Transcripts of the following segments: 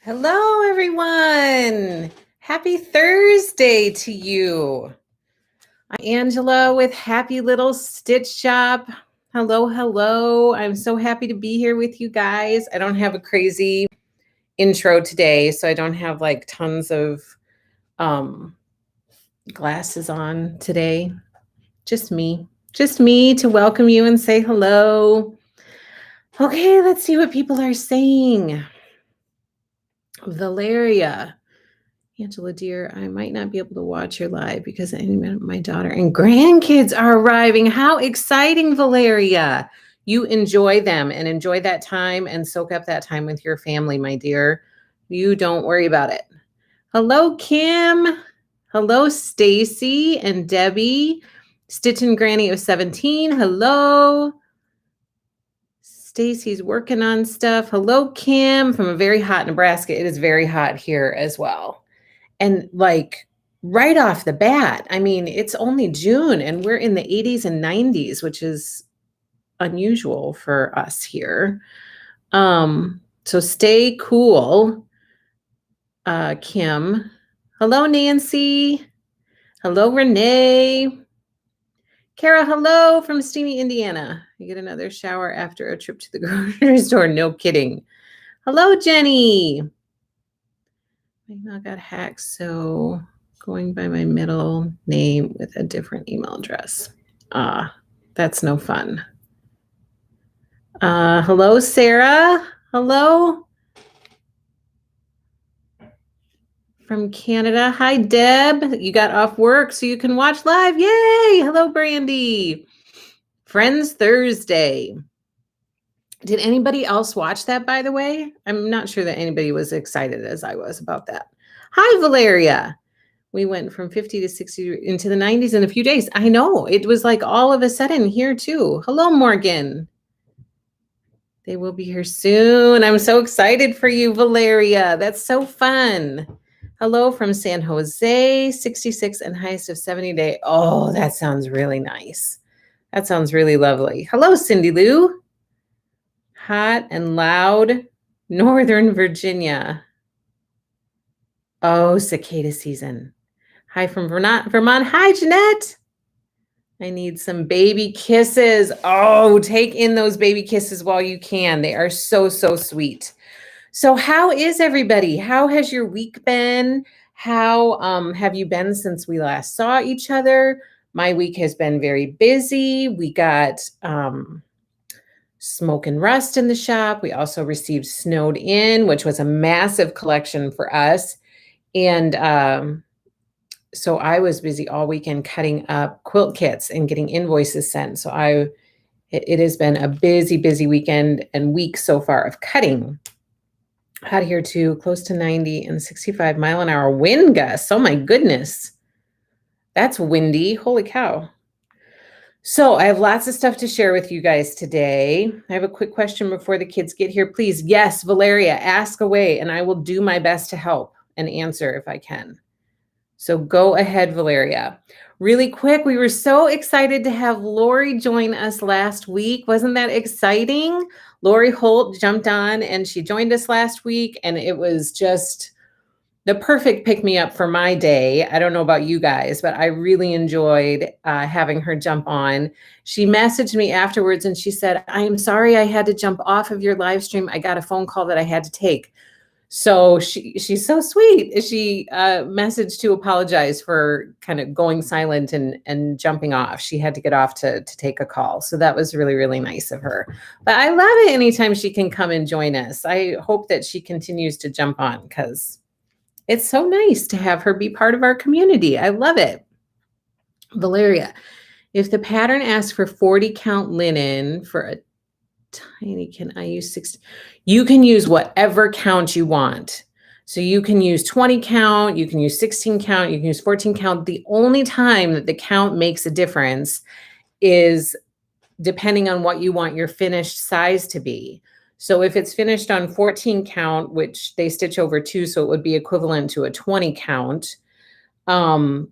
Hello, everyone. Happy Thursday to you. I'm Angela with Happy Little Stitch Shop. Hello, hello. I'm so happy to be here with you guys. I don't have a crazy intro today, so I don't have like tons of glasses on today. Just me to welcome you and say hello. Okay, let's see what people are saying. Valeria. Angela, dear, I might not be able to watch your live because any minute my daughter and grandkids are arriving. How exciting, Valeria. You enjoy them and enjoy that time and soak up that time with your family, my dear. You don't worry about it. Hello, Kim. Hello, Stacy and Debbie. Stitch and Granny of 17. Hello. Stacy's working on stuff. Hello, Kim, from a very hot Nebraska. It is very hot here as well. And like right off the bat, I mean, it's only June and we're in the 80s and 90s, which is unusual for us here. So stay cool, Kim. Hello, Nancy. Hello, Renee. Kara, hello from steamy Indiana. You get another shower after a trip to the grocery store. No kidding. Hello, Jenny. My email got hacked, so going by my middle name with a different email address. That's no fun. Hello, Sarah. Hello. From Canada. Hi, Deb. You got off work so you can watch live. Yay. Hello, Brandy. Friends Thursday. Did anybody else watch that, by the way? I'm not sure that anybody was excited as I was about that. Hi, Valeria. We went from 50 to 60 into the 90s in a few days. I know. It was like all of a sudden here too. Hello, Morgan. They will be here soon. I'm so excited for you, Valeria. That's so fun. Hello from San Jose, 66 and highest of 70 day. Oh, that sounds really nice. That sounds really lovely. Hello, Cindy Lou. Hot and loud, Northern Virginia. Oh, cicada season. Hi from Vermont. Hi, Jeanette. I need some baby kisses. Oh, take in those baby kisses while you can. They are so, so sweet. So how is everybody? How has your week been? How have you been since we last saw each other? My week has been very busy. We got Smoke and Rust in the shop. We also received Snowed In, which was a massive collection for us. And so I was busy all weekend cutting up quilt kits and getting invoices sent. So it has been a busy, busy weekend and week so far of cutting. Out here too, close to 90 and 65 mile an hour wind gusts. Oh my goodness. That's windy. Holy cow. So I have lots of stuff to share with you guys today. I have a quick question before the kids get here. Please, yes, Valeria, ask away and I will do my best to help and answer if I can. So go ahead, Valeria. Really quick, we were so excited to have Lori join us last week. Wasn't that exciting? Lori Holt jumped on and she joined us last week and it was just the perfect pick-me-up for my day. I don't know about you guys, but I really enjoyed having her jump on. She messaged me afterwards and she said, I am sorry I had to jump off of your live stream. I got a phone call that I had to take. So she's so sweet. She messaged to apologize for kind of going silent and jumping off. She had to get off to take a call. So that was really, really nice of her. But I love it anytime she can come and join us. I hope that she continues to jump on because it's so nice to have her be part of our community. I love it. Valeria, if the pattern asks for 40 count linen for a tiny, can I use 60? You can use whatever count you want. So you can use 20 count, you can use 16 count, you can use 14 count. The only time that the count makes a difference is depending on what you want your finished size to be. So if it's finished on 14 count, which they stitch over 2, so it would be equivalent to a 20 count. You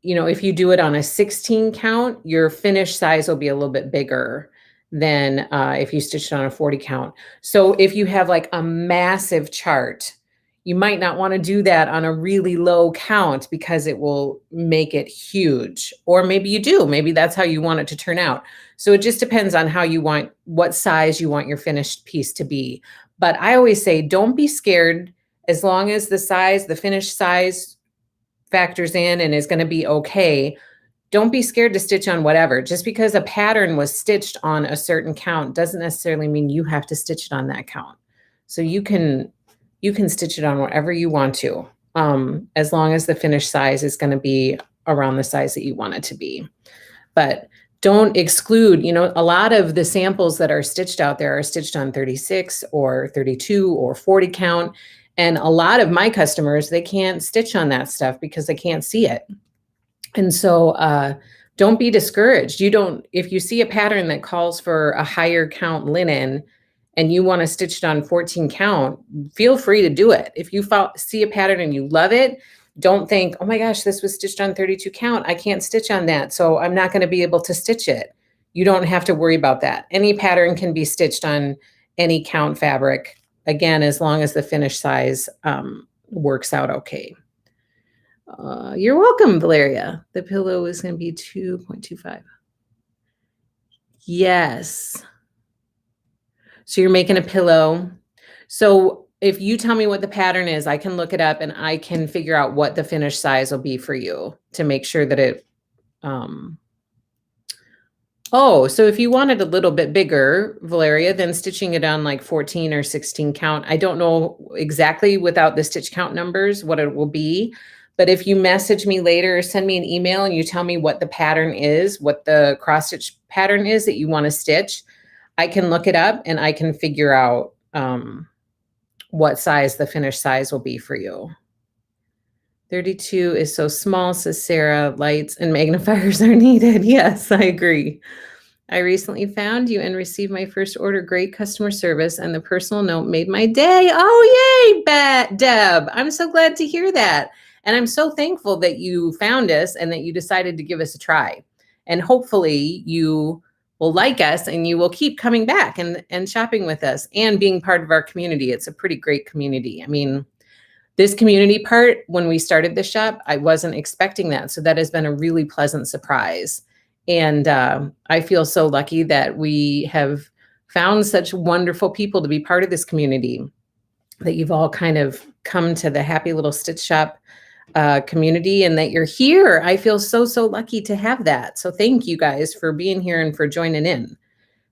know, if you do it on a 16 count, your finished size will be a little bit bigger than if you stitched on a 40 count. So if you have like a massive chart, you might not want to do that on a really low count because it will make it huge. Or maybe you do. Maybe that's how you want it to turn out. So it just depends on how you want, what size you want your finished piece to be. But I always say, don't be scared as long as the size, the finished size factors in and is going to be okay. Don't be scared to stitch on whatever. Just because a pattern was stitched on a certain count doesn't necessarily mean you have to stitch it on that count. So you can stitch it on whatever you want to, as long as the finished size is going to be around the size that you want it to be. But don't exclude, you know, a lot of the samples that are stitched out there are stitched on 36 or 32 or 40 count. And a lot of my customers, they can't stitch on that stuff because they can't see it. And so don't be discouraged. If you see a pattern that calls for a higher count linen and you want to stitch it on 14 count, feel free to do it. If you see a pattern and you love it, don't think, oh my gosh, this was stitched on 32 count. I can't stitch on that, so I'm not going to be able to stitch it. You don't have to worry about that. Any pattern can be stitched on any count fabric, again, as long as the finished size works out okay. You're welcome, Valeria. The pillow is going to be 2.25. Yes. So you're making a pillow. So if you tell me what the pattern is, I can look it up and I can figure out what the finished size will be for you to make sure that it, oh, so if you want it a little bit bigger, Valeria, then stitching it on like 14 or 16 count. I don't know exactly without the stitch count numbers what it will be, but if you message me later or send me an email and you tell me what the pattern is, what the cross stitch pattern is that you want to stitch, I can look it up and I can figure out what size the finished size will be for you. 32 is so small, says Sarah. Lights and magnifiers are needed. Yes, I agree. I recently found you and received my first order. Great customer service, and the personal note made my day. Oh, yay, Deb. I'm so glad to hear that. And I'm so thankful that you found us and that you decided to give us a try. And hopefully you will like us and you will keep coming back and shopping with us and being part of our community. It's a pretty great community. I mean, this community part, when we started the shop, I wasn't expecting that. So that has been a really pleasant surprise. And I feel so lucky that we have found such wonderful people to be part of this community, that you've all kind of come to the Happy Little Stitch Shop community and that you're here. I feel so, so lucky to have that. So thank you guys for being here and for joining in.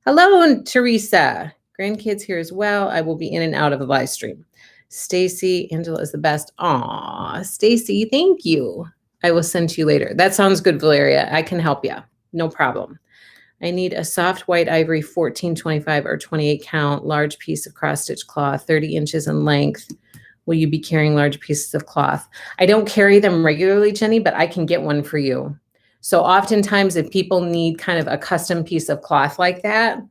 Hello, Teresa. Grandkids here as well. I will be in and out of the live stream. Stacy, Angela is the best. Aw, Stacy, thank you. I will send to you later. That sounds good, Valeria. I can help you. No problem. I need a soft white ivory 14, 25, or 28 count large piece of cross stitch cloth, 30 inches in length. Will you be carrying large pieces of cloth? I don't carry them regularly, Jenny, but I can get one for you. So oftentimes if people need kind of a custom piece of cloth like that,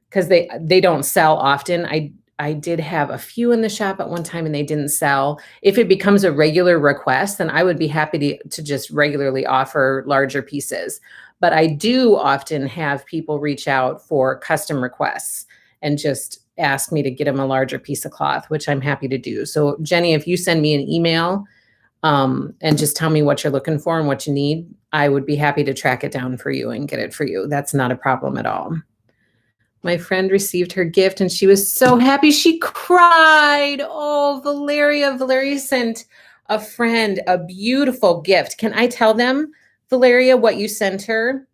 because they don't sell often, I did have a few in the shop at one time and they didn't sell. If it becomes a regular request, then I would be happy to just regularly offer larger pieces. But I do often have people reach out for custom requests and just ask me to get them a larger piece of cloth, which I'm happy to do. So Jenny, if you send me an email and just tell me what you're looking for and what you need, I would be happy to track it down for you and get it for you. That's not a problem at all. My friend received her gift and she was so happy. She cried. Oh, Valeria. Valeria sent a friend a beautiful gift. Can I tell them, Valeria, what you sent her?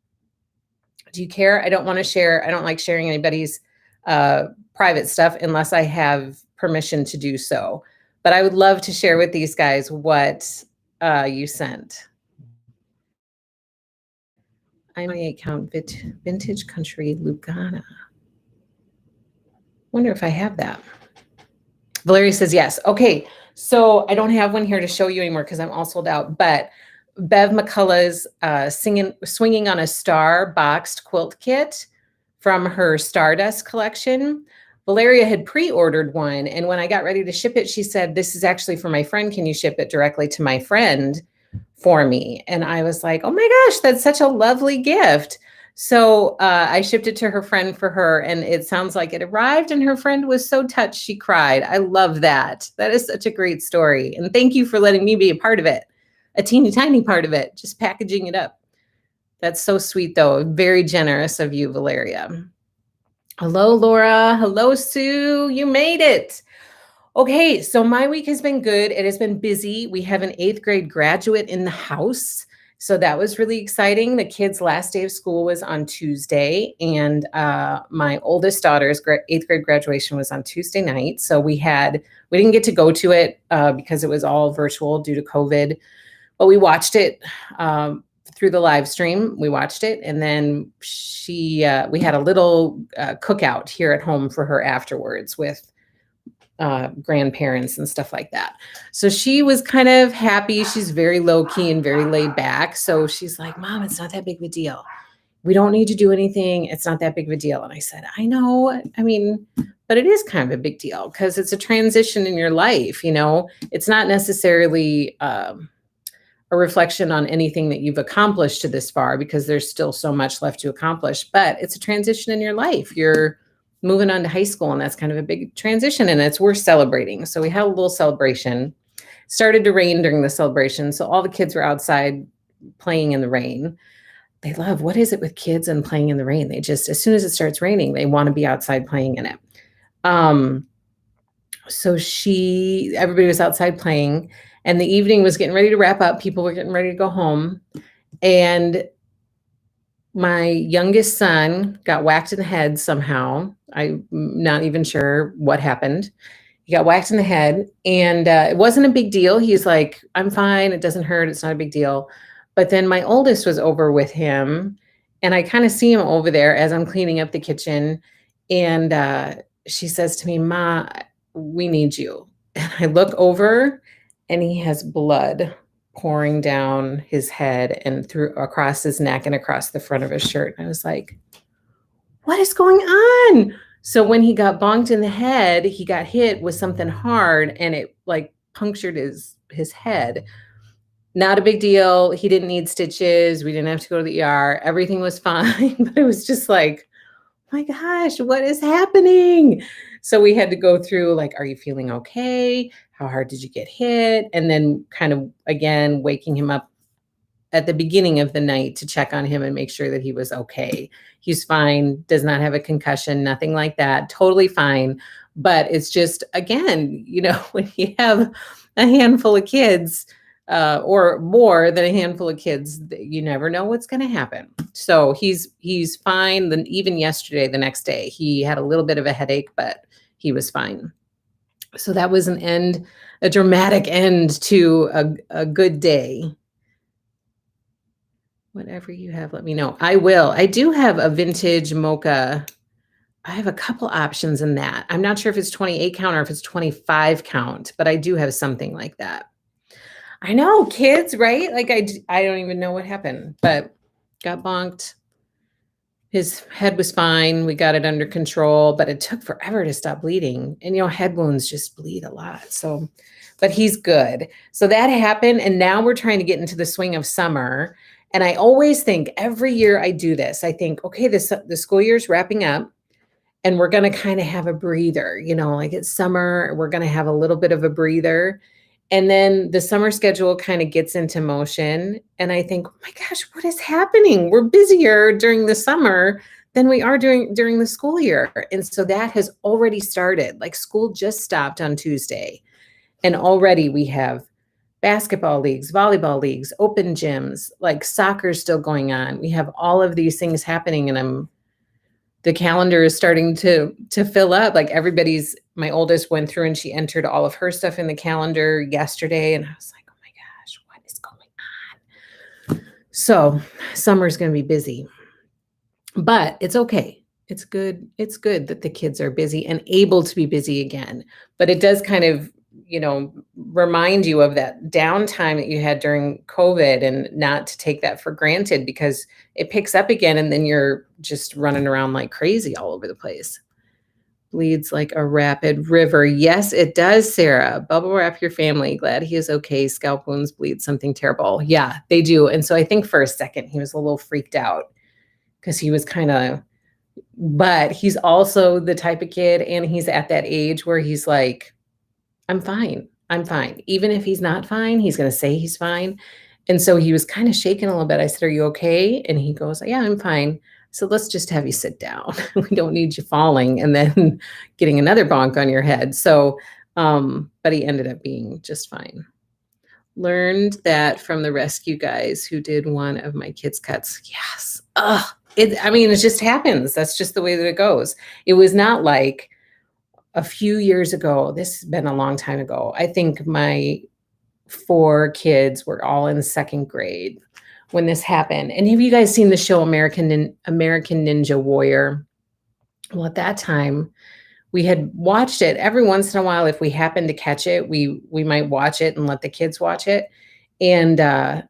Do you care? I don't want to share. I don't like sharing anybody's private stuff unless I have permission to do so. But I would love to share with these guys what you sent. I'm a account Vintage Country Lugana. Wonder if I have that. Valeria says yes. Okay, so I don't have one here to show you anymore because I'm all sold out. But Bev McCullough's Swinging on a Star boxed quilt kit from her Stardust collection. Valeria had pre-ordered one, and when I got ready to ship it, she said, "This is actually for my friend. Can you ship it directly to my friend for me?" And I was like, "Oh my gosh, that's such a lovely gift." So I shipped it to her friend for her, and it sounds like it arrived, and her friend was so touched she cried. I love that. That is such a great story. And thank you for letting me be a part of it, a teeny tiny part of it, just packaging it up. That's so sweet, though. Very generous of you, Valeria. Hello, Laura. Hello, Sue. You made it. Okay, so my week has been good. It has been busy. We have an 8th grade graduate in the house. So that was really exciting. The kids' last day of school was on Tuesday, and my oldest daughter's 8th grade graduation was on Tuesday night. So we didn't get to go to it because it was all virtual due to COVID, but we watched it through the live stream. We watched it, and then we had a little cookout here at home for her afterwards with grandparents and stuff like that. So she was kind of happy. She's very low key and very laid back. So she's like, Mom, it's not that big of a deal. We don't need to do anything. It's not that big of a deal. And I said, I know. I mean, but it is kind of a big deal because it's a transition in your life. It's not necessarily a reflection on anything that you've accomplished to this far, because there's still so much left to accomplish, but it's a transition in your life. You're moving on to high school, and that's kind of a big transition, and it's worth celebrating. So we had a little celebration. Started to rain during the celebration, so all the kids were outside playing in the rain. They love, what is it with kids and playing in the rain? They just, as soon as it starts raining, they want to be outside playing in it. So everybody was outside playing, and the evening was getting ready to wrap up. People were getting ready to go home, and my youngest son got whacked in the head somehow. I'm not even sure what happened. He got whacked in the head, and it wasn't a big deal. He's like, I'm fine. It doesn't hurt. It's not a big deal. But then my oldest was over with him, and I kind of see him over there as I'm cleaning up the kitchen. And she says to me, Ma, we need you. And I look over, and he has blood pouring down his head and across his neck and across the front of his shirt. And I was like, what is going on? So when he got bonked in the head, he got hit with something hard, and it like punctured his head. Not a big deal. He didn't need stitches. We didn't have to go to the ER. Everything was fine. But it was just like, oh my gosh, what is happening? So we had to go through, like, are you feeling okay? How hard did you get hit? And then kind of, again, waking him up at the beginning of the night to check on him and make sure that he was okay. He's fine, does not have a concussion, nothing like that, totally fine. But it's just, again, when you have a handful of kids, or more than a handful of kids, you never know what's going to happen. So he's fine. Then even yesterday, the next day, he had a little bit of a headache, but he was fine. So that was a dramatic end to a good day. Whatever you have, let me know. I will. I do have a vintage mocha. I have a couple options in that. I'm not sure if it's 28 count or if it's 25 count, but I do have something like that. I know, kids, right? Like I don't even know what happened, but got bonked. His head was fine. We got it under control, but it took forever to stop bleeding. And, head wounds just bleed a lot. So, but he's good. So that happened. And now we're trying to get into the swing of summer. And I always think every year I do this, I think, okay, the school year's wrapping up, and we're going to kind of have a breather, like it's summer, we're going to have a little bit of a breather. And then the summer schedule kind of gets into motion. And I think, oh my gosh, what is happening? We're busier during the summer than we are during the school year. And so that has already started. Like, school just stopped on Tuesday. And already we have basketball leagues, volleyball leagues, open gyms, like soccer's still going on. We have all of these things happening, and the calendar is starting to fill up. Like, my oldest went through and she entered all of her stuff in the calendar yesterday. And I was like, oh my gosh, what is going on? So summer's going to be busy, but it's okay. It's good. It's good that the kids are busy and able to be busy again, but it does kind of, remind you of that downtime that you had during COVID, and not to take that for granted, because it picks up again and then you're just running around like crazy all over the place. Bleeds like a rapid river. Yes, it does, Sarah. Bubble wrap your family. Glad he is okay. Scalp wounds bleed something terrible. Yeah, they do. And so I think for a second he was a little freaked out because he was kind of, but he's also the type of kid, and he's at that age where he's like, I'm fine. I'm fine. Even if he's not fine, he's going to say he's fine. And so he was kind of shaking a little bit. I said, are you okay? And he goes, yeah, I'm fine. So let's just have you sit down. We don't need you falling and then getting another bonk on your head. So, but he ended up being just fine. Learned that from the rescue guys who did one of my kids' cuts. Yes. I mean, it just happens. That's just the way that it goes. It was not like a few years ago. This has been a long time ago. I think my 4 kids were all in 2nd grade when this happened. And have you guys seen the show American Ninja Warrior? Well, at that time, we had watched it every once in a while. If we happened to catch it, we might watch it and let the kids watch it. And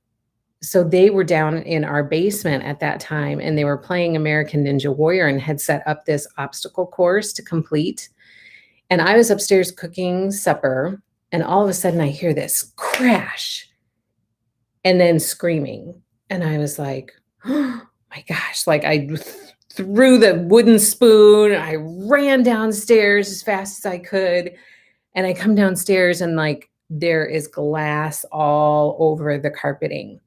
so they were down in our basement at that time, and they were playing American Ninja Warrior and had set up this obstacle course to complete. And I was upstairs cooking supper, and all of a sudden I hear this crash and then screaming. And I was like, oh my gosh, like I threw the wooden spoon. I ran downstairs as fast as I could. And I come downstairs, and like there is glass all over the carpeting.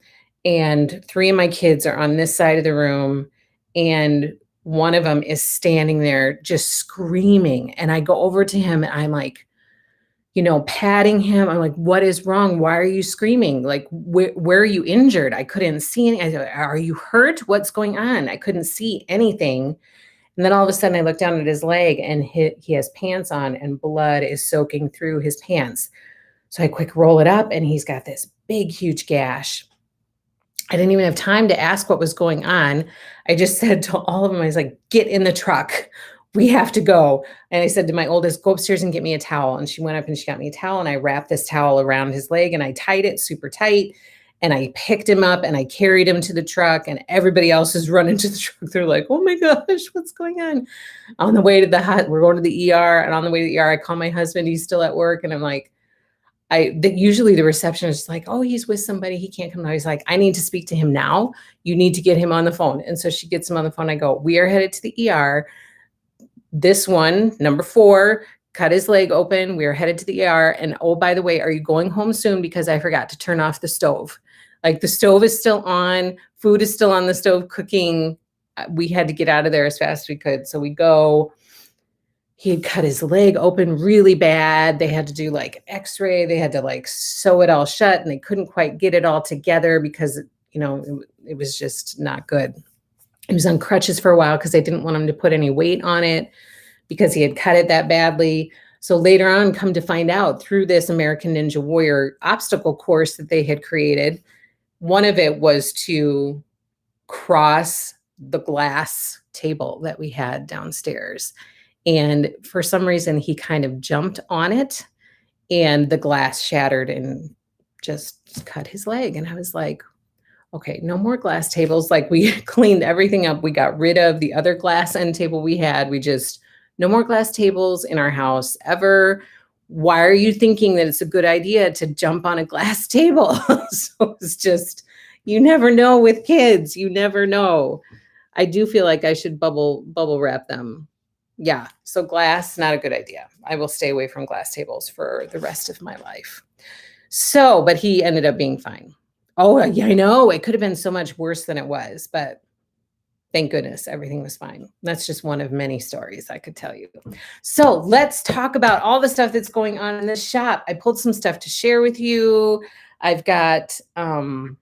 And 3 of my kids are on this side of the room, and one of them is standing there just screaming. And I go over to him, and I'm like, patting him. I'm like, what is wrong? Why are you screaming? Like, where are you injured? I couldn't see anything. I said, are you hurt? What's going on? I couldn't see anything. And then all of a sudden I look down at his leg, and he has pants on, and blood is soaking through his pants. So I quick roll it up, and he's got this big, huge gash. I didn't even have time to ask what was going on. I just said to all of them, I was like, get in the truck. We have to go. And I said to my oldest, go upstairs and get me a towel. And she went up and she got me a towel, and I wrapped this towel around his leg, and I tied it super tight. And I picked him up, and I carried him to the truck, and everybody else is running to the truck. They're like, oh my gosh, what's going on? On the way to we're going to the ER. And on the way to the ER, I call my husband. He's still at work. And I'm like, usually the receptionist is like, oh, he's with somebody. He can't come now. He's like, I need to speak to him now. You need to get him on the phone. And so she gets him on the phone. I go, we are headed to the ER. This one, number 4, cut his leg open. We are headed to the ER. And oh, by the way, are you going home soon? Because I forgot to turn off the stove. Like the stove is still on. Food is still on the stove cooking. We had to get out of there as fast as we could. So we go. He had cut his leg open really bad. They had to do like an x-ray. They had to like sew it all shut, and they couldn't quite get it all together because, it was just not good. He was on crutches for a while because they didn't want him to put any weight on it because he had cut it that badly. So later on, come to find out through this American Ninja Warrior obstacle course that they had created, one of it was to cross the glass table that we had downstairs. And for some reason, he kind of jumped on it, and the glass shattered and just cut his leg. And I was like, okay, no more glass tables. Like we cleaned everything up. We got rid of the other glass end table we had. No more glass tables in our house ever. Why are you thinking that it's a good idea to jump on a glass table? So it's just, you never know with kids. You never know. I do feel like I should bubble wrap them. Yeah, so glass, not a good idea. I will stay away from glass tables for the rest of my life. So, but he ended up being fine. Oh, yeah, I know. It could have been so much worse than it was, but thank goodness everything was fine. That's just one of many stories I could tell you. So let's talk about all the stuff that's going on in the shop. I pulled some stuff to share with you. I've got some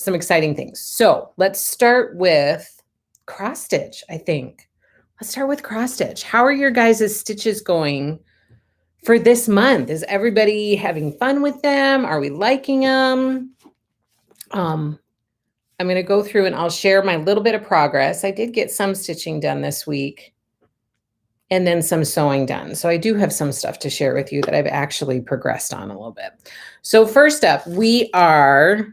exciting things. So let's start with cross stitch, I think. Let's start with cross stitch. How are your guys' stitches going for this month? Is everybody having fun with them? Are we liking them? I'm going to go through and I'll share my little bit of progress. I did get some stitching done this week and then some sewing done. So I do have some stuff to share with you that I've actually progressed on a little bit. So first up, we are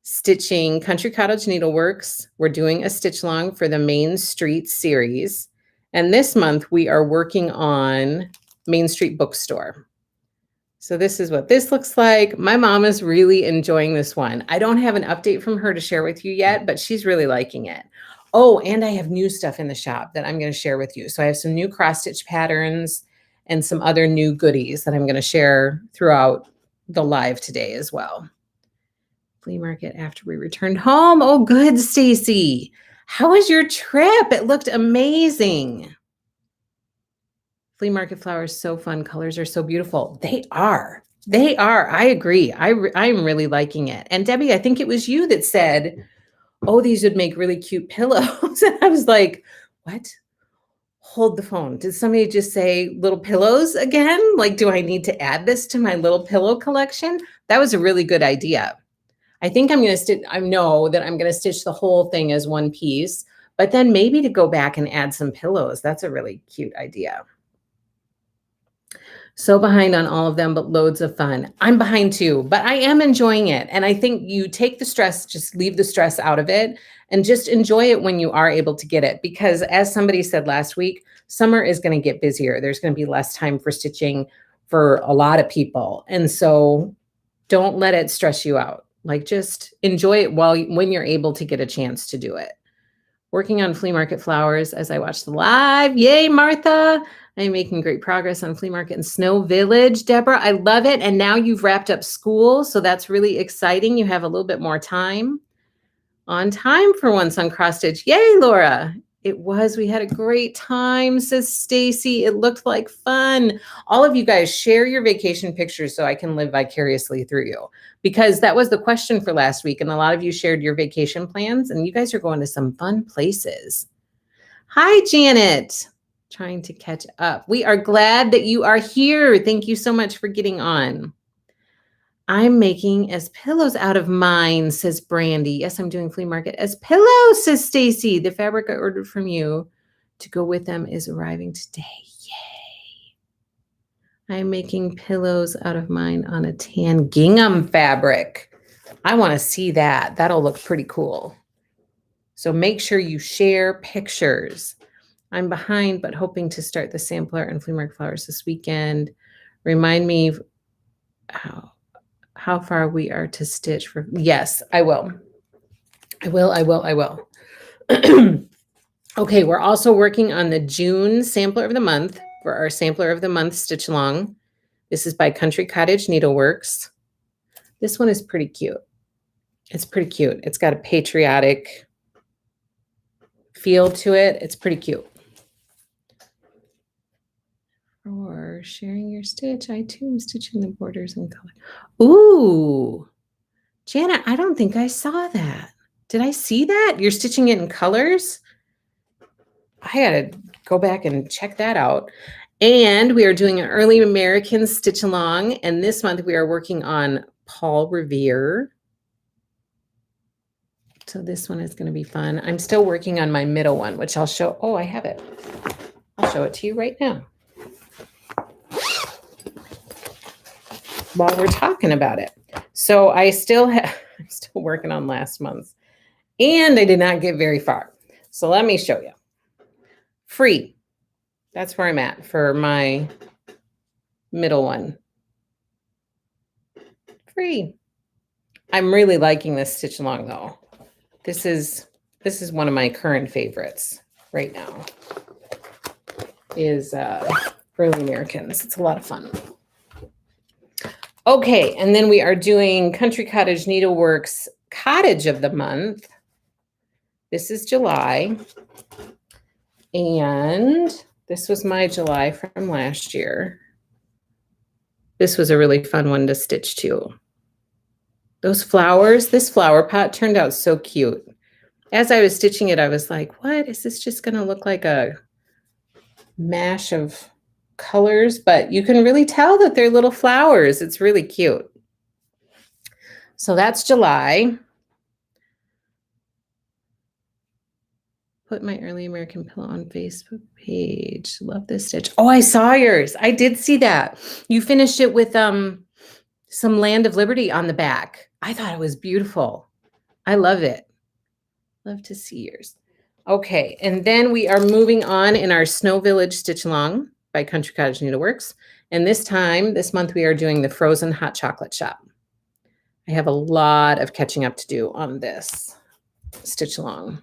stitching Country Cottage Needleworks. We're doing a stitch along for the Main Street series. And this month we are working on Main Street Bookstore. So this is what this looks like. My mom is really enjoying this one. I don't have an update from her to share with you yet, but she's really liking it. Oh, and I have new stuff in the shop that I'm going to share with you. So I have some new cross stitch patterns and some other new goodies that I'm going to share throughout the live today as well. Flea market after we returned home. Oh, good, Stacy. How was your trip? It looked amazing. Flea market flowers, so fun. Colors are so beautiful. They are. They are. I agree. I'm really liking it. And Debbie, I think it was you that said, oh, these would make really cute pillows. And I was like, what? Hold the phone. Did somebody just say little pillows again? Like, do I need to add this to my little pillow collection? That was a really good idea. I think I'm going to stitch, I know that I'm going to stitch the whole thing as one piece, but then maybe to go back and add some pillows. That's a really cute idea. So behind on all of them, but loads of fun. I'm behind too, but I am enjoying it. And I think you take the stress, just leave the stress out of it and just enjoy it when you are able to get it. Because as somebody said last week, summer is going to get busier. There's going to be less time for stitching for a lot of people. And so don't let it stress you out. Like just enjoy it when you're able to get a chance to do it. Working on flea market flowers as I watch the live. Yay, Martha. I'm making great progress on flea market in Snow Village. Deborah, I love it. And now you've wrapped up school. So that's really exciting. You have a little bit more time. On time for once on cross stitch. Yay, Laura. It was. We had a great time, says Stacy. It looked like fun. All of you guys share your vacation pictures so I can live vicariously through you. Because that was the question for last week. And a lot of you shared your vacation plans. And you guys are going to some fun places. Hi, Janet. Trying to catch up. We are glad that you are here. Thank you so much for getting on. I'm making as pillows out of mine, says Brandy. Yes, I'm doing flea market as pillows, says Stacy. The fabric I ordered from you to go with them is arriving today. Yay. I'm making pillows out of mine on a tan gingham fabric. I want to see that. That'll look pretty cool. So make sure you share pictures. I'm behind, but hoping to start the sampler and flea market flowers this weekend. Remind me how far we are to stitch for. Yes, I will. I will. Okay, we're also working on the June sampler of the month for our sampler of the month stitch along. This is by Country Cottage Needleworks. This one is pretty cute. It's pretty cute. It's got a patriotic feel to it. It's pretty cute. Or sharing your stitch, I too am stitching the borders in color. Ooh, Jana, I don't think I saw that. Did I see that? You're stitching it in colors? I gotta go back and check that out. And we are doing an early American stitch along. And this month we are working on Paul Revere. So this one is going to be fun. I'm still working on my middle one, which I'll show. Oh, I have it. I'll show it to you right now. While we're talking about it. So I'm still working on last month's. And I did not get very far. So let me show you. Free. That's where I'm at for my middle one. Free. I'm really liking this stitch along though. This is one of my current favorites right now. Is Early Americans. It's a lot of fun. Okay, and then we are doing Country Cottage Needleworks Cottage of the Month. This is July. And this was my July from last year. This was a really fun one to stitch too. Those flowers, this flower pot turned out so cute. As I was stitching it, I was like, what? Is this just going to look like a mash of colors? But you can really tell that they're little flowers. It's really cute. So that's July. Put my Early American Pillow on Facebook page. Love this stitch. Oh, I saw yours. I did see that. You finished it with some Land of Liberty on the back. I thought it was beautiful. I love it. Love to see yours. Okay, and then we are moving on in our Snow Village Stitch Along by Country Cottage Needleworks. And this month, we are doing the Frozen Hot Chocolate Shop. I have a lot of catching up to do on this stitch along.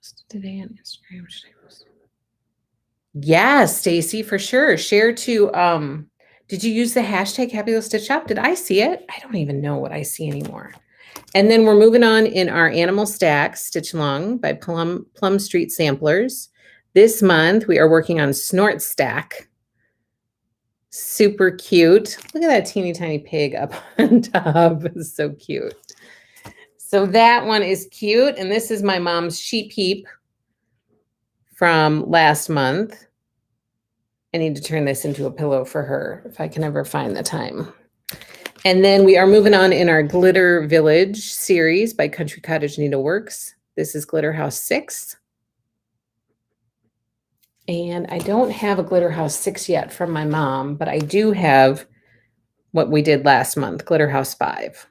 post today on Instagram? Should I post? Yes, Stacy, for sure. Share to did you use the hashtag Happy Little Stitch Shop? Did I see it? I don't even know what I see anymore. And then we're moving on in our Animal Stacks Stitch Along by Plum Street Samplers. This month we are working on Snort Stack. Super cute. Look at that teeny tiny pig up on top. It's so cute. So that one is cute. And this is my mom's sheep heap from last month. I need to turn this into a pillow for her if I can ever find the time. And then we are moving on in our Glitter Village series by Country Cottage Needleworks. This is Glitter House 6. And I don't have a Glitter House 6 yet from my mom, but I do have what we did last month, Glitter House 5.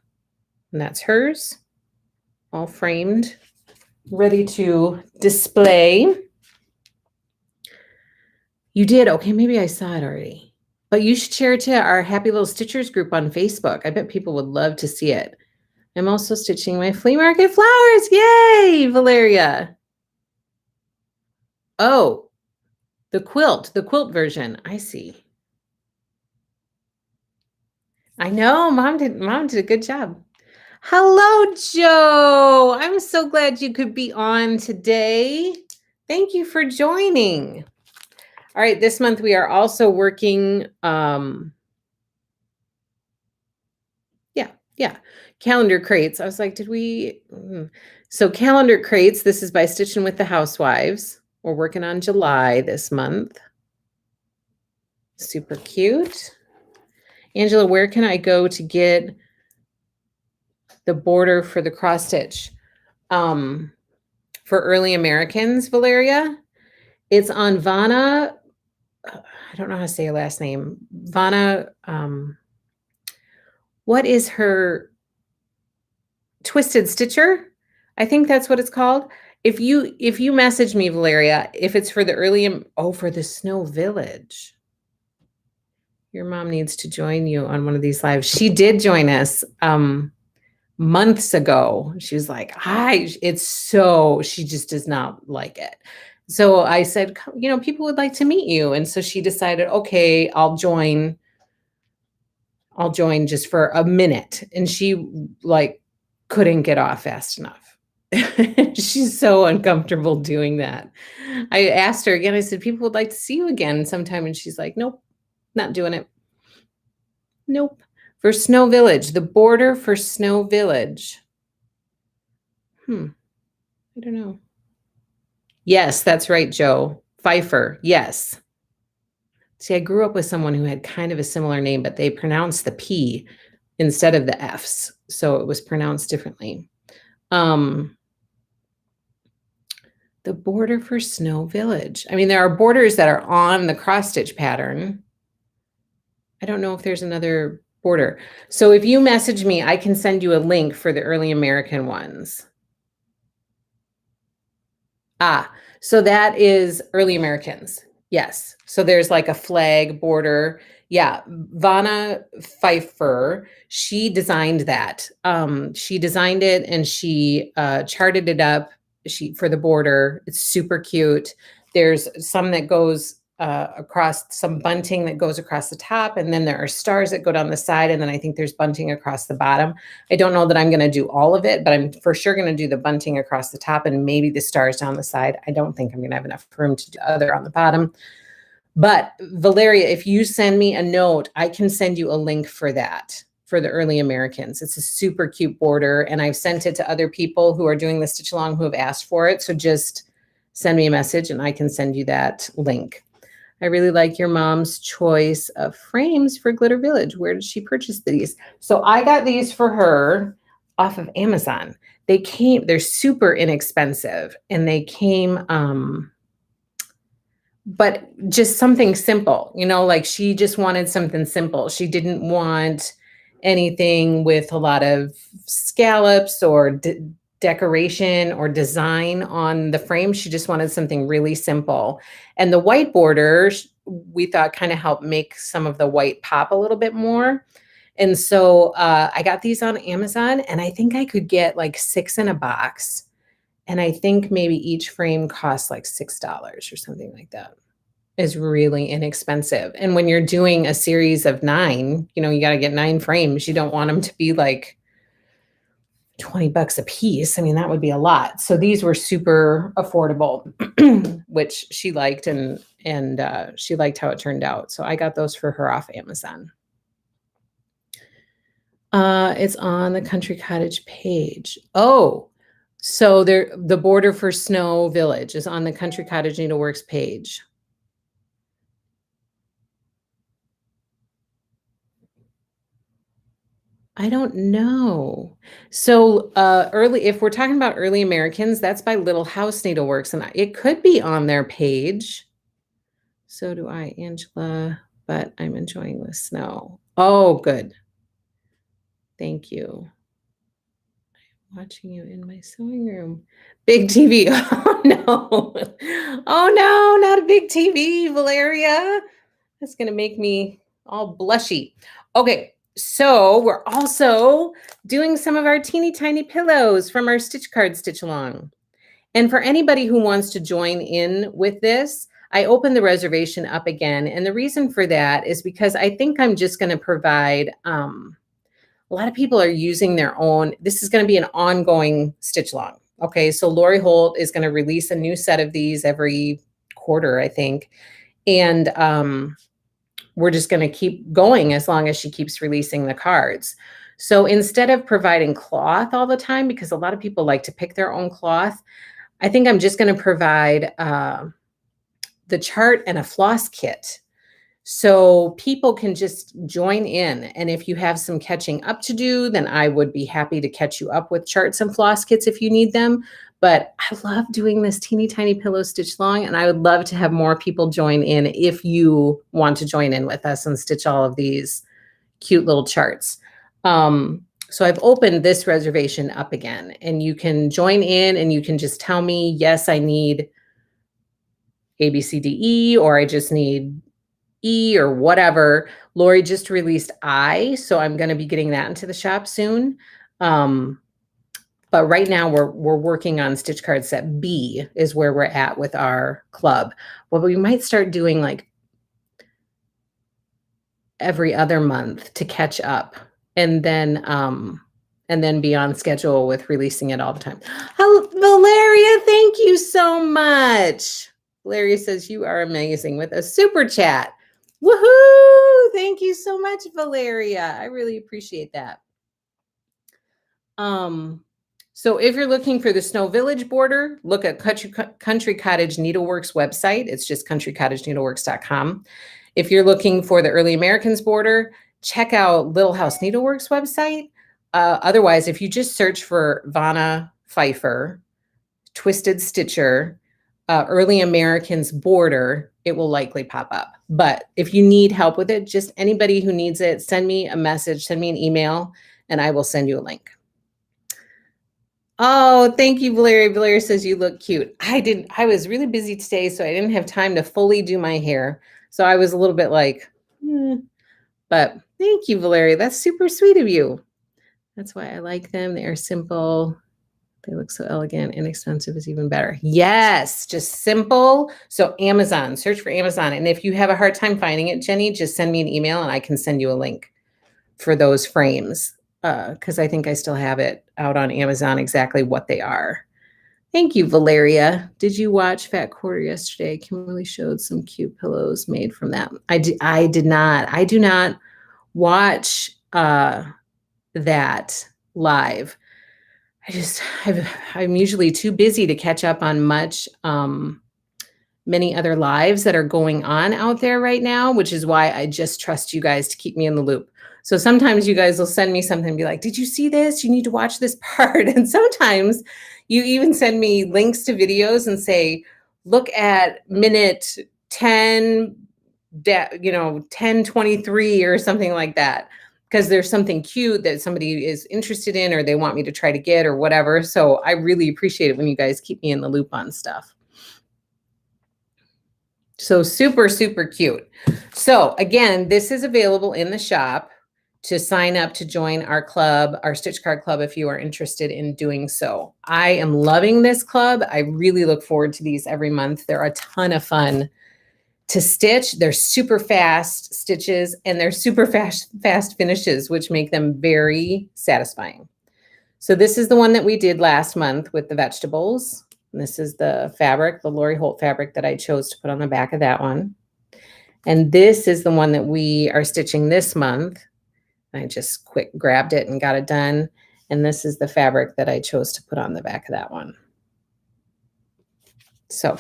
And that's hers, all framed, ready to display. You did? Okay, maybe I saw it already. But you should share it to our Happy Little Stitchers group on Facebook. I bet people would love to see it. I'm also stitching my flea market flowers. Yay, Valeria. Oh, the quilt version. I see. I know, Mom did a good job. Hello, Joe. I'm so glad you could be on today. Thank you for joining. All right, this month we are also working, calendar crates. I was like, did we? So calendar crates, this is by Stitching with the Housewives. We're working on July this month. Super cute. Angela, where can I go to get the border for the cross stitch? For Early Americans, Valeria? It's on Vana. I don't know how to say her last name. Vana, what is her Twisted Stitcher? I think that's what it's called. If you message me, Valeria, if it's for the for the Snow Village. Your mom needs to join you on one of these lives. She did join us months ago. She was like, she just does not like it. So I said, people would like to meet you. And so she decided, okay, I'll join just for a minute. And she couldn't get off fast enough. She's so uncomfortable doing that. I asked her again, I said, people would like to see you again sometime. And she's like, nope, not doing it. Nope. For Snow Village, the border for Snow Village. I don't know. Yes, that's right, Joe. Pfeiffer. Yes. See, I grew up with someone who had kind of a similar name, but they pronounced the P instead of the Fs. So it was pronounced differently. The border for Snow Village. I mean, there are borders that are on the cross stitch pattern. I don't know if there's another border. So if you message me, I can send you a link for the Early American ones. So that is Early Americans. Yes. So there's like a flag border. Yeah. Vana Pfeiffer, she designed that. She designed it and she charted it up for the border. It's super cute. There's some that goes across, some bunting that goes across the top, and then there are stars that go down the side, and then I think there's bunting across the bottom. I don't know that I'm going to do all of it, but I'm for sure going to do the bunting across the top and maybe the stars down the side. I don't think I'm going to have enough room to do other on the bottom. But Valeria, if you send me a note, I can send you a link for that, for the Early Americans. It's a super cute border, and I've sent it to other people who are doing the stitch along who have asked for it. So just send me a message and I can send you that link. I really like your mom's choice of frames for Glitter Village. Where did she purchase these? So I got these for her off of Amazon. They're super inexpensive, and they came, but just something simple, like she just wanted something simple. She didn't want anything with a lot of scallops or decoration or design on the frame. She just wanted something really simple. And the white border, we thought kind of helped make some of the white pop a little bit more. And so I got these on Amazon, and I think I could get like 6 in a box. And I think maybe each frame costs like $6 or something like that. Is really inexpensive. And when you're doing a series of 9, you know, you got to get 9 frames. You don't want them to be like $20 a piece. I mean, that would be a lot. So these were super affordable, which she liked, and she liked how it turned out. So I got those for her off Amazon. It's on the Country Cottage page. Oh, so the border for Snow Village is on the Country Cottage Needleworks page. I don't know. So, if we're talking about early Americans, that's by Little House Needleworks, and it could be on their page. So do I, Angela, but I'm enjoying the snow. Oh, good. Thank you. I'm watching you in my sewing room. Big TV. Oh, no. Oh, no, not a big TV, Valeria. That's going to make me all blushy. Okay, so we're also doing some of our teeny tiny pillows from our Stitch Card Stitch Along. And for anybody who wants to join in with this, I opened the reservation up again. And the reason for that is because I think I'm just going to provide, a lot of people are using their own, this is going to be an ongoing stitch along. Okay, so Lori Holt is going to release a new set of these every quarter, I think. And we're just going to keep going as long as she keeps releasing the cards. So instead of providing cloth all the time, because a lot of people like to pick their own cloth, I think I'm just going to provide the chart and a floss kit. So people can just join in. And if you have some catching up to do, then I would be happy to catch you up with charts and floss kits if you need them. But I love doing this teeny tiny pillow stitch along, and I would love to have more people join in if you want to join in with us and stitch all of these cute little charts. So I've opened this reservation up again, and you can join in and you can just tell me, yes, I need A, B, C, D, E, or I just need E or whatever. Lori just released I, so I'm going to be getting that into the shop soon. But right now we're working on Stitch Card Set B is where we're at with our club. Well, we might start doing like every other month to catch up, and then be on schedule with releasing it all the time. Oh, Valeria, thank you so much. Valeria says you are amazing with a super chat. Woohoo! Thank you so much, Valeria. I really appreciate that. So if you're looking for the Snow Village border, look at Country Cottage Needleworks website. It's just countrycottageneedleworks.com. If you're looking for the Early Americans border, check out Little House Needleworks website. Otherwise, if you just search for Vanna Pfeiffer, Twisted Stitcher, Early Americans border, it will likely pop up. But if you need help with it, just anybody who needs it, send me a message, send me an email, and I will send you a link. Oh, thank you, Valeria. Valeria says you look cute. I was really busy today, so I didn't have time to fully do my hair. So I was a little bit like, but thank you, Valeria. That's super sweet of you. That's why I like them. They are simple. They look so elegant. Inexpensive is even better. Yes, just simple. So Amazon, search for Amazon. And if you have a hard time finding it, Jenny, just send me an email and I can send you a link for those frames. Because I think I still have it out on Amazon exactly what they are. Thank you, Valeria. Did you watch Fat Quarter yesterday? Kimberly showed some cute pillows made from that. I did not. I do not watch that live. I'm usually too busy to catch up on many other lives that are going on out there right now, which is why I just trust you guys to keep me in the loop. So sometimes you guys will send me something and be like, did you see this? You need to watch this part. And sometimes you even send me links to videos and say, look at minute 10, 10:23 or something like that. Because there's something cute that somebody is interested in or they want me to try to get or whatever. So I really appreciate it when you guys keep me in the loop on stuff. So super, super cute. So again, this is available in the shop. to sign up to join our club, our Stitch Card Club, if you are interested in doing so. I am loving this club. I really look forward to these every month. They're a ton of fun to stitch. They're super fast stitches and they're super fast finishes, which make them very satisfying. So this is the one that we did last month with the vegetables. And this is the fabric, the Lori Holt fabric that I chose to put on the back of that one. And this is the one that we are stitching this month. I just quick grabbed it and got it done. And this is the fabric that I chose to put on the back of that one. So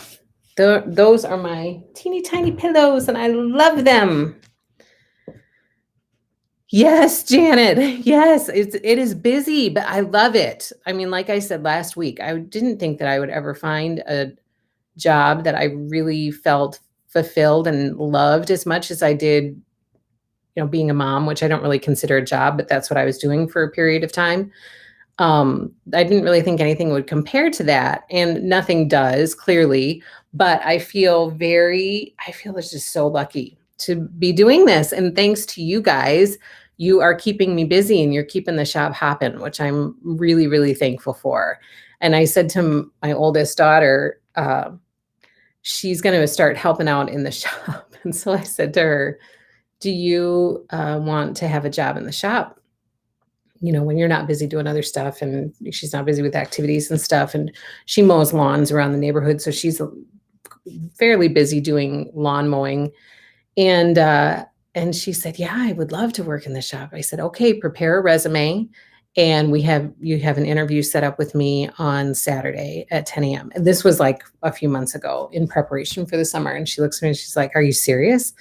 those are my teeny tiny pillows and I love them. Yes, Janet. Yes, it is busy, but I love it. I mean, like I said last week, I didn't think that I would ever find a job that I really felt fulfilled and loved as much as I did, being a mom, which I don't really consider a job, but that's what I was doing for a period of time. I didn't really think anything would compare to that, and nothing does, clearly, but I feel just so lucky to be doing this. And thanks to you guys, you are keeping me busy and you're keeping the shop hopping, which I'm really, really thankful for. And I said to my oldest daughter, she's going to start helping out in the shop. And so I said to her, do you want to have a job in the shop? When you're not busy doing other stuff and she's not busy with activities and stuff. And she mows lawns around the neighborhood. So she's fairly busy doing lawn mowing. And she said, yeah, I would love to work in the shop. I said, okay, prepare a resume. And you have an interview set up with me on Saturday at 10 a.m. And this was like a few months ago in preparation for the summer. And she looks at me and she's like, are you serious?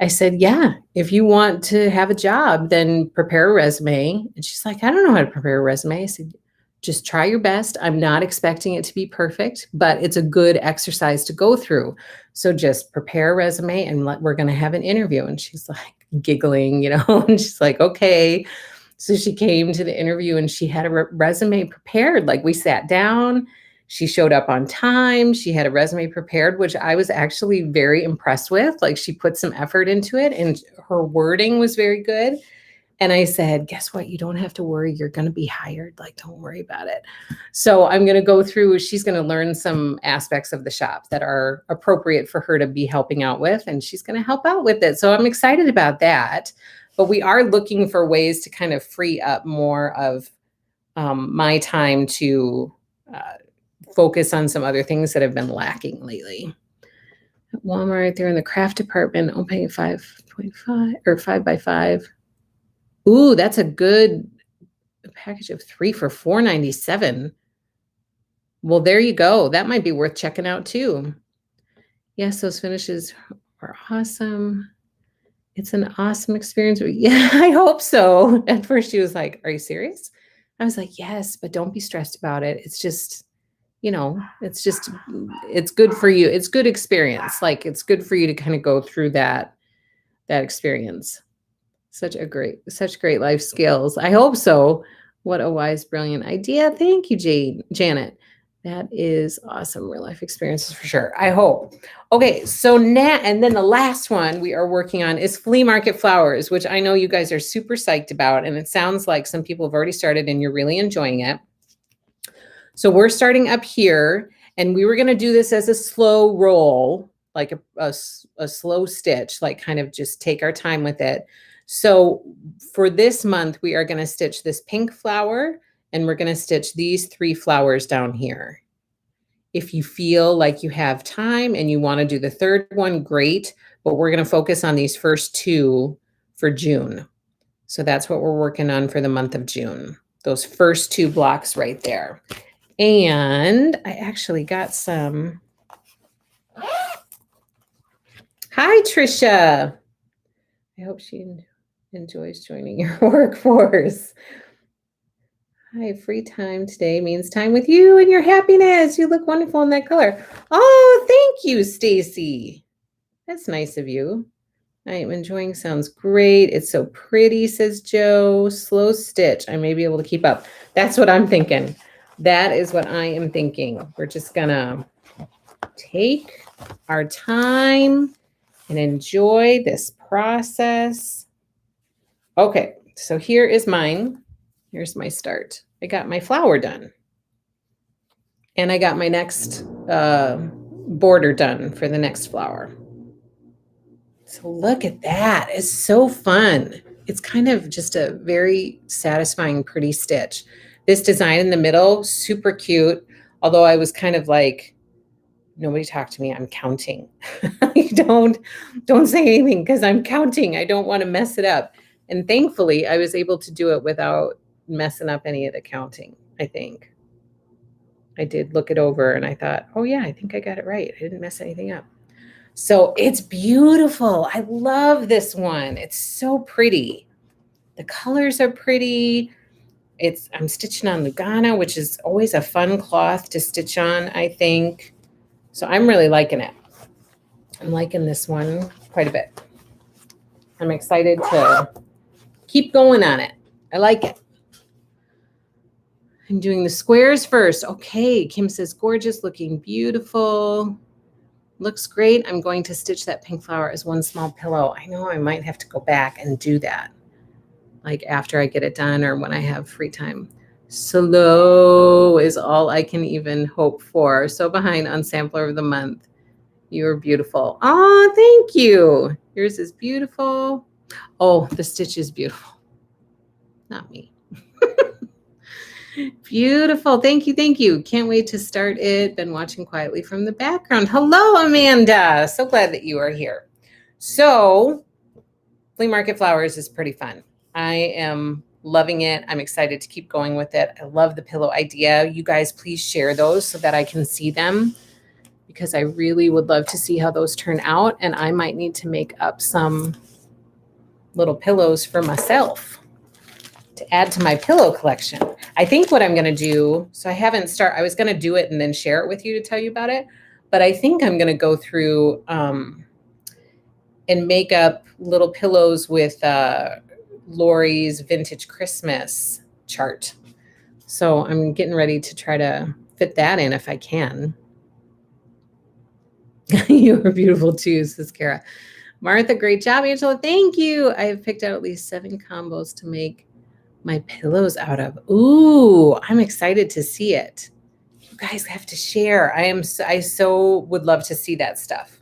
I said, yeah, if you want to have a job, then prepare a resume. And she's like, I don't know how to prepare a resume. I said, just try your best. I'm not expecting it to be perfect, but it's a good exercise to go through. So just prepare a resume and we're going to have an interview. And she's like giggling, and she's like, okay. So she came to the interview and she had a resume prepared. Like we sat down. She showed up on time. She had a resume prepared, which I was actually very impressed with. Like she put some effort into it and her wording was very good. And I said, guess what? You don't have to worry. You're going to be hired. Like, don't worry about it. So I'm going to go through, she's going to learn some aspects of the shop that are appropriate for her to be helping out with. And she's going to help out with it. So I'm excited about that. But we are looking for ways to kind of free up more of my time to focus on some other things that have been lacking lately. At Walmart, they're in the craft department, opening 5.5 or 5x5. Ooh, that's a good package of 3 for $4.97. Well, there you go. That might be worth checking out too. Yes, those finishes are awesome. It's an awesome experience. Yeah, I hope so. At first she was like, are you serious? I was like, yes, but don't be stressed about it. It's just, it's good for you. It's good experience. Like it's good for you to kind of go through that experience. Such great life skills. I hope so. What a wise, brilliant idea. Thank you, Janet. That is awesome. Real life experiences for sure. I hope. Okay. So now, and then the last one we are working on is flea market flowers, which I know you guys are super psyched about. And it sounds like some people have already started and you're really enjoying it. So we're starting up here and we were going to do this as a slow roll, like a slow stitch, like kind of just take our time with it. So for this month, we are going to stitch this pink flower and we're going to stitch these 3 flowers down here. If you feel like you have time and you want to do the third one, great, but we're going to focus on these first 2 for June. So that's what we're working on for the month of June. Those first 2 blocks right there. And I actually got some. Hi, Trisha. I hope she enjoys joining your workforce. Hi, free time today means time with you and your happiness. You look wonderful in that color. Oh, thank you, Stacy. That's nice of you. I am enjoying. Sounds great. It's so pretty, says Joe. Slow stitch. I may be able to keep up. That's what I'm thinking. That is what I am thinking. We're just gonna take our time and enjoy this process. Okay, So here is mine. Here's my start. I got my flower done. And I got my next border done for the next flower. So look at that. It's so fun. It's kind of just a very satisfying, pretty stitch. This design in the middle, super cute. Although I was kind of like, nobody talk to me. I'm counting. don't say anything because I'm counting. I don't want to mess it up. And thankfully, I was able to do it without messing up any of the counting, I think. I did look it over and I thought, oh yeah, I think I got it right. I didn't mess anything up. So it's beautiful. I love this one. It's so pretty. The colors are pretty. I'm stitching on Lugana, which is always a fun cloth to stitch on, I think. So I'm really liking it. I'm liking this one quite a bit. I'm excited to keep going on it. I like it. I'm doing the squares first. Okay, Kim says, gorgeous, looking beautiful. Looks great. I'm going to stitch that pink flower as one small pillow. I know I might have to go back and do that, like after I get it done or when I have free time. Slow is all I can even hope for. So behind on Sampler of the Month. You are beautiful. Oh, thank you. Yours is beautiful. Oh, the stitch is beautiful. Not me. Beautiful. Thank you. Thank you. Can't wait to start it. Been watching quietly from the background. Hello, Amanda. So glad that you are here. So flea market flowers is pretty fun. I am loving it. I'm excited to keep going with it. I love the pillow idea. You guys, please share those so that I can see them because I really would love to see how those turn out. And I might need to make up some little pillows for myself to add to my pillow collection. I think what I'm going to do, so I was going to do it and then share it with you to tell you about it, but I think I'm going to go through and make up little pillows with Lori's Vintage Christmas chart. So I'm getting ready to try to fit that in if I can. You are beautiful too, says Kara. Martha, great job. Angela, thank you. I have picked out at least 7 combos to make my pillows out of. Ooh, I'm excited to see it. You guys have to share. I so would love to see that stuff.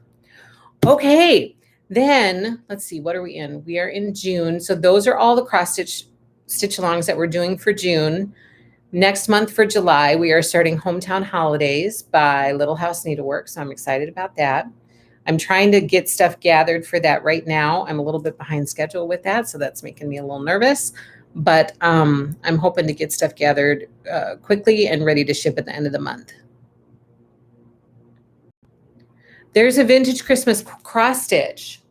Okay, then let's see, what are we in? We are in June. So those are all the cross stitch alongs that we're doing for June. Next month for July, we are starting Hometown Holidays by Little House Needlework. So I'm excited about that. I'm trying to get stuff gathered for that right now. I'm a little bit behind schedule with that, so that's making me a little nervous. But I'm hoping to get stuff gathered quickly and ready to ship at the end of the month. There's a Vintage Christmas cross stitch.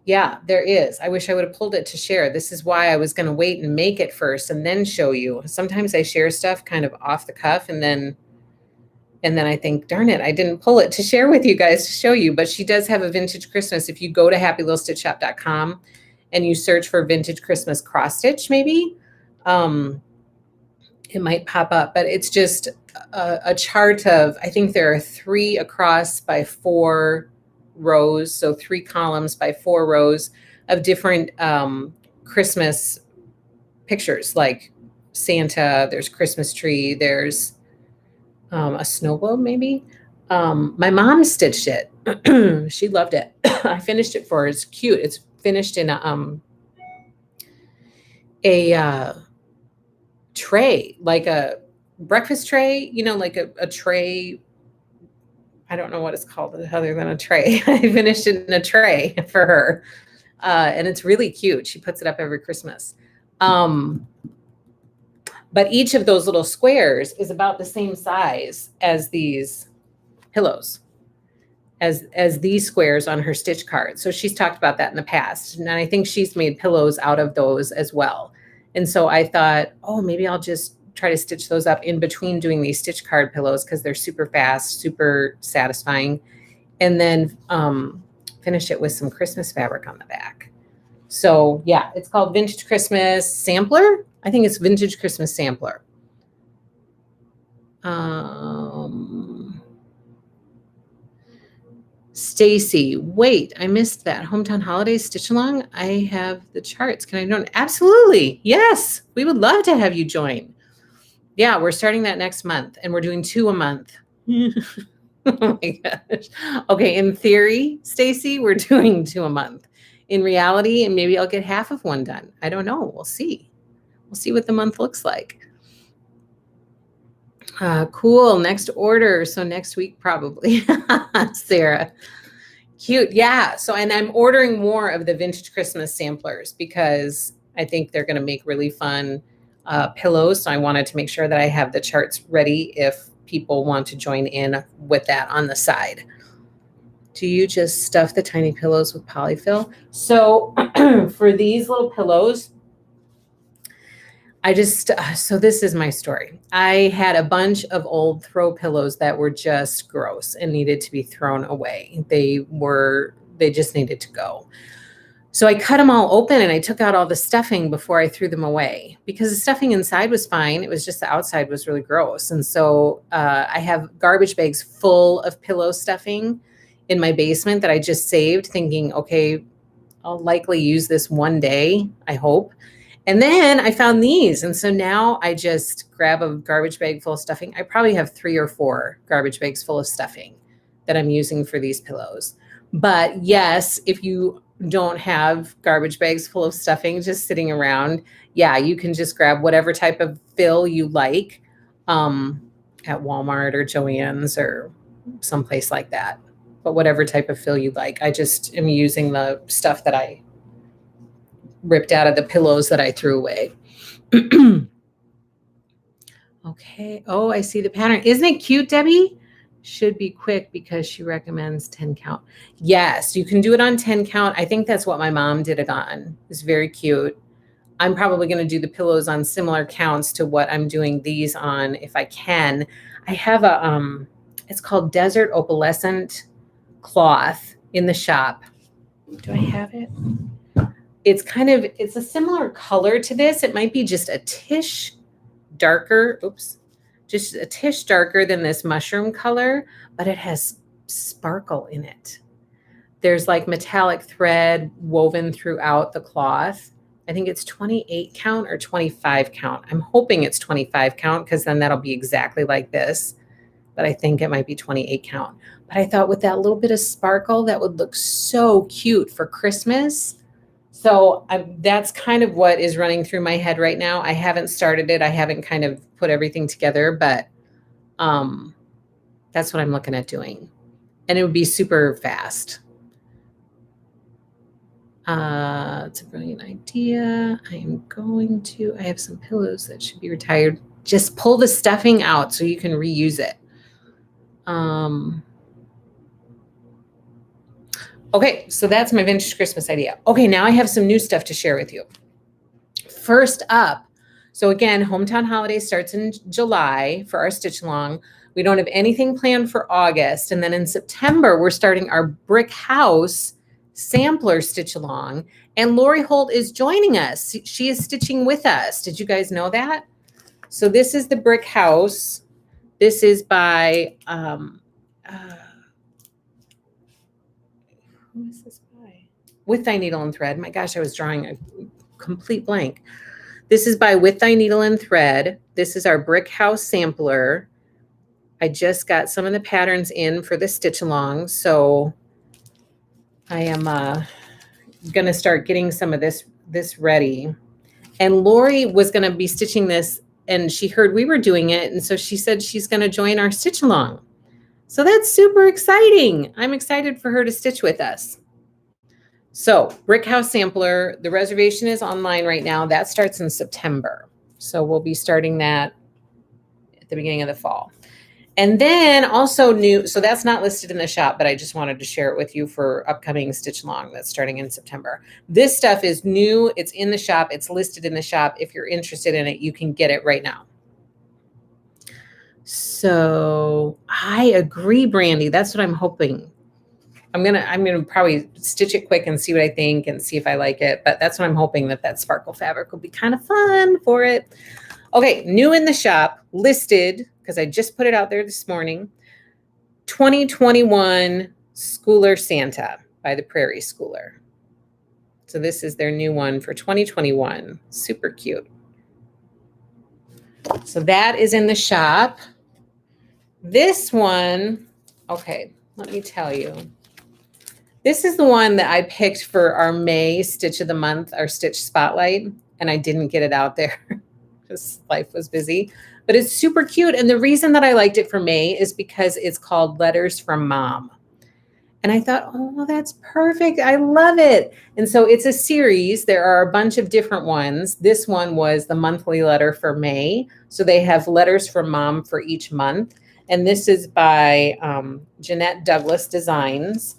Yeah, there is. I wish I would have pulled it to share. This is why I was going to wait and make it first and then show you. Sometimes I share stuff kind of off the cuff and then I think, darn it, I didn't pull it to share with you guys to show you. But she does have a Vintage Christmas. If you go to happylittlestitchshop.com and you search for Vintage Christmas cross stitch, maybe it might pop up. But it's just a chart of, I think there are 3 across by 4 rows. So 3 columns by 4 rows of different Christmas pictures, like Santa, there's Christmas tree, there's a snow globe maybe. My mom stitched it. She loved it. I finished it for her. It's cute. It's finished in a tray, like a breakfast tray, you know, like a tray. I don't know what it's called other than a tray. I finished it in a tray for her. And it's really cute. She puts it up every Christmas. But each of those little squares is about the same size as these pillows, as these squares on her stitch card. So she's talked about that in the past. And I think she's made pillows out of those as well. And so I thought, oh, maybe I'll just try to stitch those up in between doing these stitch card pillows because they're super fast, super satisfying. And then finish it with some Christmas fabric on the back. So yeah, it's called Vintage Christmas Sampler. I think it's Vintage Christmas Sampler. Stacy, wait, I missed that. Hometown Holidays Stitch Along. I have the charts. Can I join? Absolutely. Yes. We would love to have you join. Yeah, we're starting that next month and we're doing 2 a month. Oh my gosh. Okay, in theory, Stacy, we're doing 2 a month. In reality, and maybe I'll get half of one done. I don't know. We'll see. We'll see what the month looks like. Cool. Next order. So next week, probably. Sarah. Cute. Yeah. So, and I'm ordering more of the vintage Christmas samplers because I think they're going to make really fun pillows. So I wanted to make sure that I have the charts ready if people want to join in with that on the side. Do you just stuff the tiny pillows with polyfill? So for these little pillows, so this is my story. I had a bunch of old throw pillows that were just gross and needed to be thrown away. They just needed to go. So I cut them all open and I took out all the stuffing before I threw them away because the stuffing inside was fine. It was just the outside was really gross. And so I have garbage bags full of pillow stuffing in my basement that I just saved thinking, okay, I'll likely use this one day, I hope. And then I found these. And so now I just grab a garbage bag full of stuffing. I probably have 3 or 4 garbage bags full of stuffing that I'm using for these pillows. But yes, if you don't have garbage bags full of stuffing just sitting around, yeah, you can just grab whatever type of fill you like at Walmart or Joann's or someplace like that. But whatever type of fill you like. I just am using the stuff that I ripped out of the pillows that I threw away. Okay. Oh, I see the pattern. Isn't it cute, Debbie? Should be quick because she recommends 10 count. Yes, you can do it on 10 count. I think that's what my mom did it on. It's very cute. I'm probably going to do the pillows on similar counts to what I'm doing these on if I can. I have it's called Desert Opalescent cloth in the shop. Do I have it? It's a similar color to this. It might be just a tish darker. Oops. Just a tish darker than this mushroom color, but it has sparkle in it. There's like metallic thread woven throughout the cloth. I think it's 28 count or 25 count. I'm hoping it's 25 count because then that'll be exactly like this. But I think it might be 28 count. But I thought with that little bit of sparkle, that would look so cute for Christmas. So that's kind of what is running through my head right now. I haven't started it. I haven't kind of put everything together, but that's what I'm looking at doing. And it would be super fast. It's a brilliant idea. I have some pillows that should be retired. Just pull the stuffing out so you can reuse it. Okay, so that's my vintage Christmas idea. Okay, now I have some new stuff to share with you. First up, so again, Hometown Holiday starts in July for our stitch along. We don't have anything planned for August. And then in September, we're starting our Brick House sampler stitch along. And Lori Holt is joining us. She is stitching with us. Did you guys know that? So this is the Brick House. This is by, who is this by? With Thy Needle and Thread. My gosh, I was drawing a complete blank. This is by With Thy Needle and Thread. This is our Brick House sampler. I just got some of the patterns in for the stitch along. So I am going to start getting some of this ready. And Lori was going to be stitching this and she heard we were doing it. And so she said she's going to join our stitch along. So that's super exciting. I'm excited for her to stitch with us. So Brick House Sampler, the reservation is online right now. That starts in September. So we'll be starting that at the beginning of the fall. And then also new, so that's not listed in the shop, but I just wanted to share it with you for upcoming stitch along that's starting in September. This stuff is new. It's in the shop. It's listed in the shop. If you're interested in it, you can get it right now. So I agree, Brandy. That's what I'm hoping. I'm gonna probably stitch it quick and see what I think and see if I like it. But that's what I'm hoping, that sparkle fabric will be kind of fun for it. Okay, new in the shop, listed, because I just put it out there this morning. 2021 Schooler Santa by the Prairie Schooler. So this is their new one for 2021. Super cute. So that is in the shop. This one, okay, let me tell you. This is the one that I picked for our May Stitch of the Month, our Stitch Spotlight, and I didn't get it out there because life was busy. But it's super cute. And the reason that I liked it for May is because it's called Letters from Mom. And I thought, oh, well, that's perfect. I love it. And so it's a series. There are a bunch of different ones. This one was the monthly letter for May. So they have letters from mom for each month. And this is by Jeanette Douglas Designs.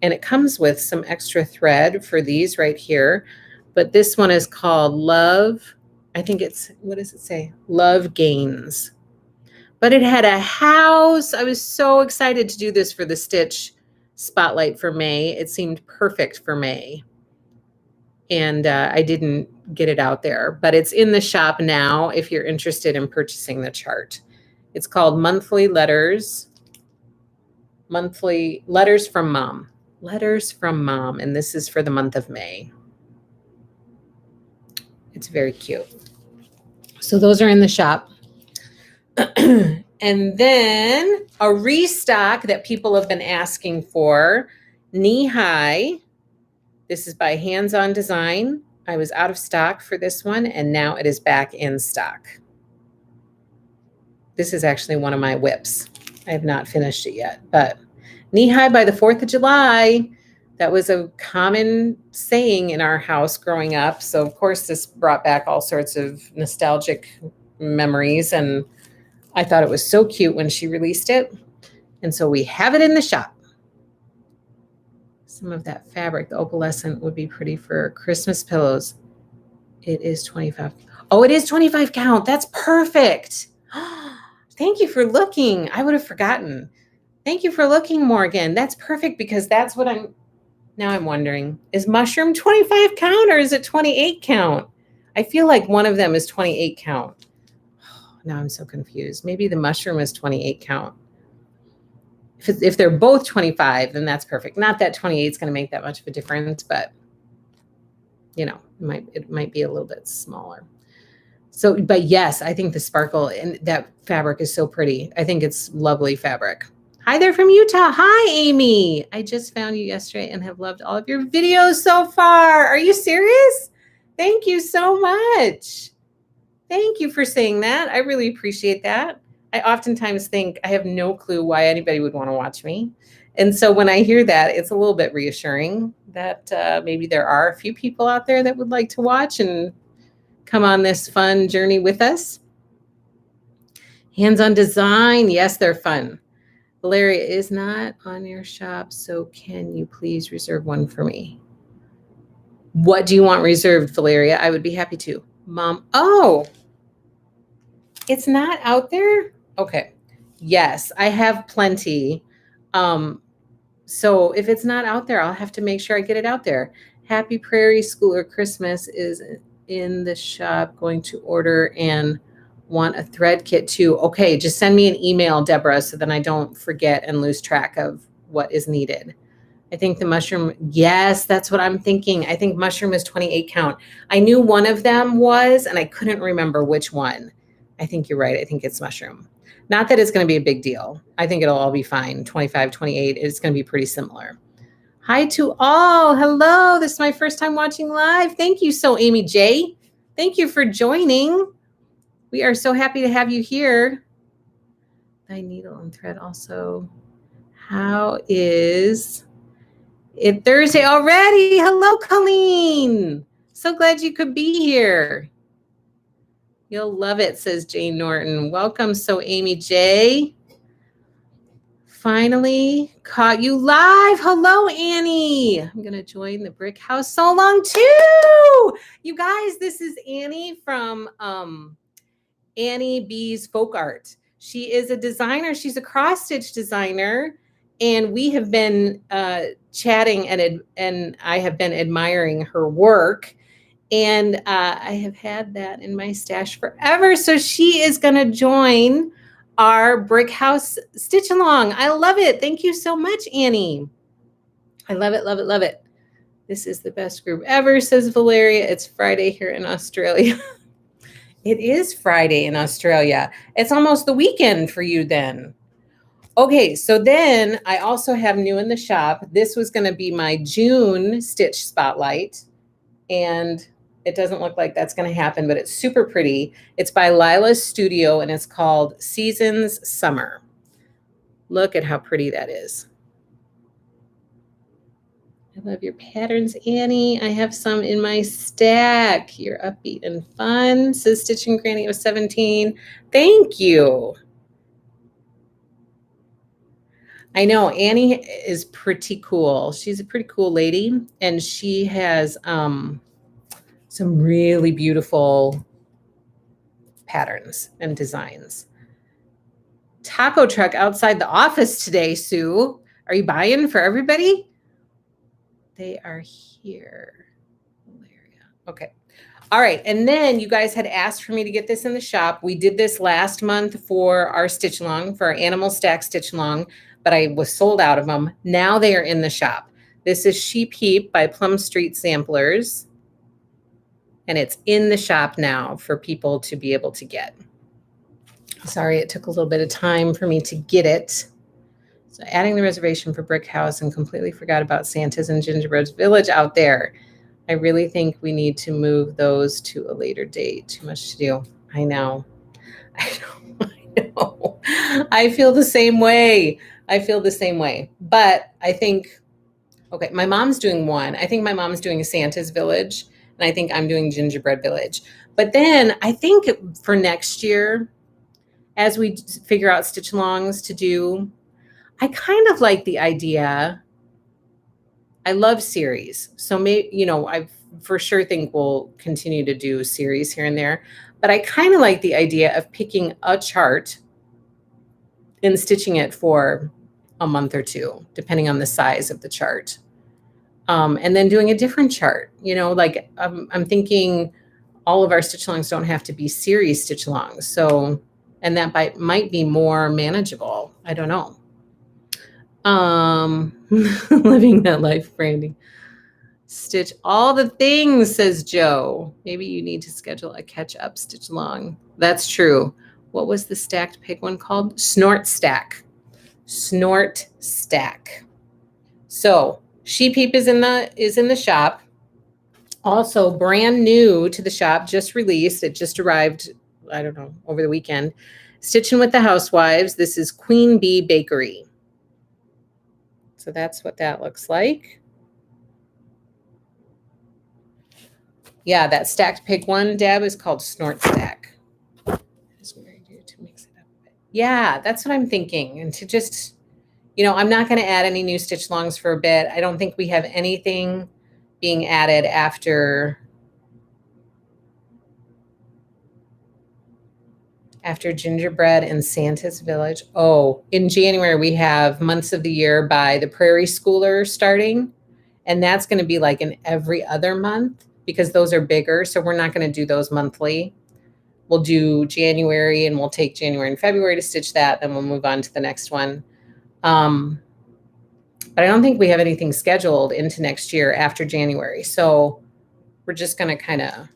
And it comes with some extra thread for these right here. But this one is called Love. I think it's, what does it say? Love Gains. But it had a house. I was so excited to do this for the Stitch Spotlight for May. It seemed perfect for May. And I didn't get it out there, but it's in the shop now if you're interested in purchasing the chart. It's called Monthly Letters from Mom. Letters from Mom. And this is for the month of May. It's very cute. So those are in the shop. And then a restock that people have been asking for, Knee High. This is by Hands On Design. I was out of stock for this one, and now it is back in stock. This is actually one of my whips. I have not finished it yet, but Knee High by the 4th of July. That was a common saying in our house growing up. So, of course, this brought back all sorts of nostalgic memories, and I thought it was so cute when she released it. And so we have it in the shop. Some of that fabric, the opalescent, would be pretty for Christmas pillows. It is 25. Oh, it is 25 count. That's perfect. Thank you for looking. I would have forgotten. Thank you for looking, Morgan. That's perfect because that's what now I'm wondering, is mushroom 25 count or is it 28 count? I feel like one of them is 28 count. Now I'm so confused. Maybe the mushroom is 28 count. If they're both 25, then that's perfect. Not that 28 is going to make that much of a difference, but you know, it might be a little bit smaller. So, but yes, I think the sparkle and that fabric is so pretty. I think it's lovely fabric. Hi there from Utah. Hi, Amy. I just found you yesterday and have loved all of your videos so far. Are you serious? Thank you so much. Thank you for saying that. I really appreciate that. I oftentimes think I have no clue why anybody would want to watch me. And so when I hear that, it's a little bit reassuring that maybe there are a few people out there that would like to watch and come on this fun journey with us. Hands On Design. Yes, they're fun. Valeria is not on your shop, so can you please reserve one for me? What do you want reserved, Valeria? I would be happy to. Mom, oh, it's not out there? Okay. Yes, I have plenty. So if it's not out there, I'll have to make sure I get it out there. Happy Prairie Schooler Christmas is in the shop. Going to order and want a thread kit too. Okay, just send me an email, Deborah, so then I don't forget and lose track of what is needed. I think the mushroom, yes, that's what I'm thinking. I think mushroom is 28 count. I knew one of them was, and I couldn't remember which one. I think you're right. I think it's mushroom. Not that it's going to be a big deal. I think it'll all be fine. 25, 28, it's going to be pretty similar. Hi to all. Hello. This is my first time watching live. Thank you so, Amy J. Thank you for joining. We are so happy to have you here. Thy needle and thread also. How is it Thursday already? Hello, Colleen. So glad you could be here. You'll love it, says Jane Norton. Welcome, so Amy J. Finally caught you live. Hello, Annie. I'm going to join the Brick House so long, too. You guys, this is Annie from Annie B's Folk Art. She is a designer. She's a cross-stitch designer. And we have been chatting and I have been admiring her work. And I have had that in my stash forever. So she is going to join our brick house stitch along. I love it. Thank you so much, Annie. I love it, love it, love it. This is the best group ever, says Valeria. It's Friday here in Australia. It is Friday in Australia. It's almost the weekend for you then. Okay, so then I also have new in the shop. This was going to be my June stitch spotlight, and it doesn't look like that's going to happen, but it's super pretty. It's by Lila's Studio, and it's called Seasons Summer. Look at how pretty that is. I love your patterns, Annie. I have some in my stack. You're upbeat and fun, says Stitching Granny. It was 17. Thank you. I know Annie is pretty cool. She's a pretty cool lady, and she has some really beautiful patterns and designs. Taco truck outside the office today, Sue. Are you buying for everybody? They are here. Okay. All right. And then you guys had asked for me to get this in the shop. We did this last month for our stitch along, for our animal stack stitch along, but I was sold out of them. Now they are in the shop. This is Sheep Heap by Plum Street Samplers. And it's in the shop now for people to be able to get. Sorry, it took a little bit of time for me to get it. So adding the reservation for Brick House and completely forgot about Santa's and Gingerbread's Village out there. I really think we need to move those to a later date. Too much to do. I know. I know. I feel the same way. But I think, okay, my mom's doing one. I think my mom's doing Santa's Village, and I think I'm doing Gingerbread Village. But then I think for next year, as we figure out stitch alongs to do, I kind of like the idea. I love series. So maybe, I for sure think we'll continue to do series here and there, but I kind of like the idea of picking a chart and stitching it for a month or two, depending on the size of the chart. And then doing a different chart, like I'm thinking all of our stitch alongs don't have to be series stitch alongs. So, and that might be more manageable. I don't know. Living that life, Brandy. Stitch all the things, says Joe. Maybe you need to schedule a catch-up stitch along. That's true. What was the stacked pig one called? Snort Stack. Snort Stack. So Sheep Heap is in the shop. Also brand new to the shop, just released. It just arrived, I don't know, over the weekend. Stitching with the Housewives. This is Queen Bee Bakery. So that's what that looks like. Yeah, that stacked pig one, Deb, is called Snort Stack. Yeah, that's what I'm thinking. And to just, I'm not going to add any new stitch longs for a bit. I don't think we have anything being added after Gingerbread and Santa's Village. Oh, in January, we have Months of the Year by the Prairie Schooler starting. And that's going to be like an every other month because those are bigger. So we're not going to do those monthly. We'll do January and we'll take January and February to stitch that. Then we'll move on to the next one. But I don't think we have anything scheduled into next year after January. So we're just going to kind of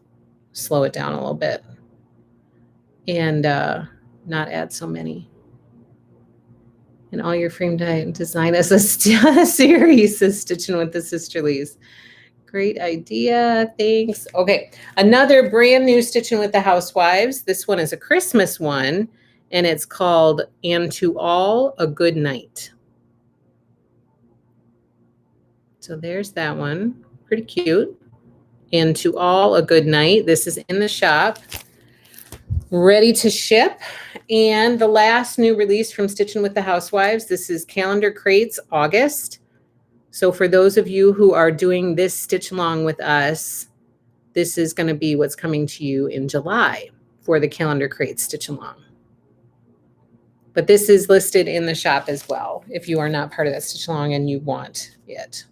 slow it down a little bit. And not add so many. And all your frame design as a series, says Stitching with the Sisterlies. Great idea. Thanks. Okay. Another brand new Stitching with the Housewives. This one is a Christmas one, and it's called And to All a Good Night. So there's that one. Pretty cute. And to All a Good Night. This is in the shop. Ready to ship. And the last new release from Stitching with the Housewives, this is Calendar Crates August. So for those of you who are doing this stitch along with us, this is going to be what's coming to you in July for the Calendar Crates stitch along. But this is listed in the shop as well if you are not part of that stitch along and you want it.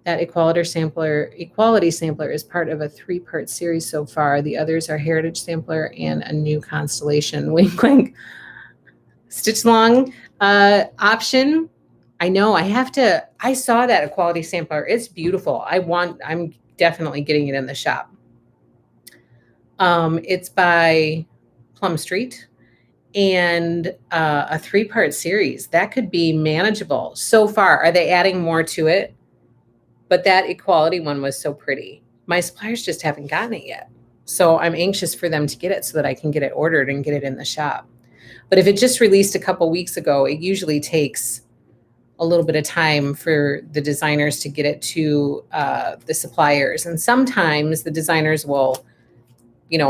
That equality sampler is part of a 3-part series so far. The others are Heritage Sampler and a new constellation. Wink, wink. stitch along option. I know I saw that equality sampler. It's beautiful. I'm definitely getting it in the shop. It's by Plum Street and a 3-part series. That could be manageable. So far, are they adding more to it? But that equality one was so pretty. My suppliers just haven't gotten it yet. So I'm anxious for them to get it so that I can get it ordered and get it in the shop. But if it just released a couple weeks ago, it usually takes a little bit of time for the designers to get it to the suppliers. And sometimes the designers will,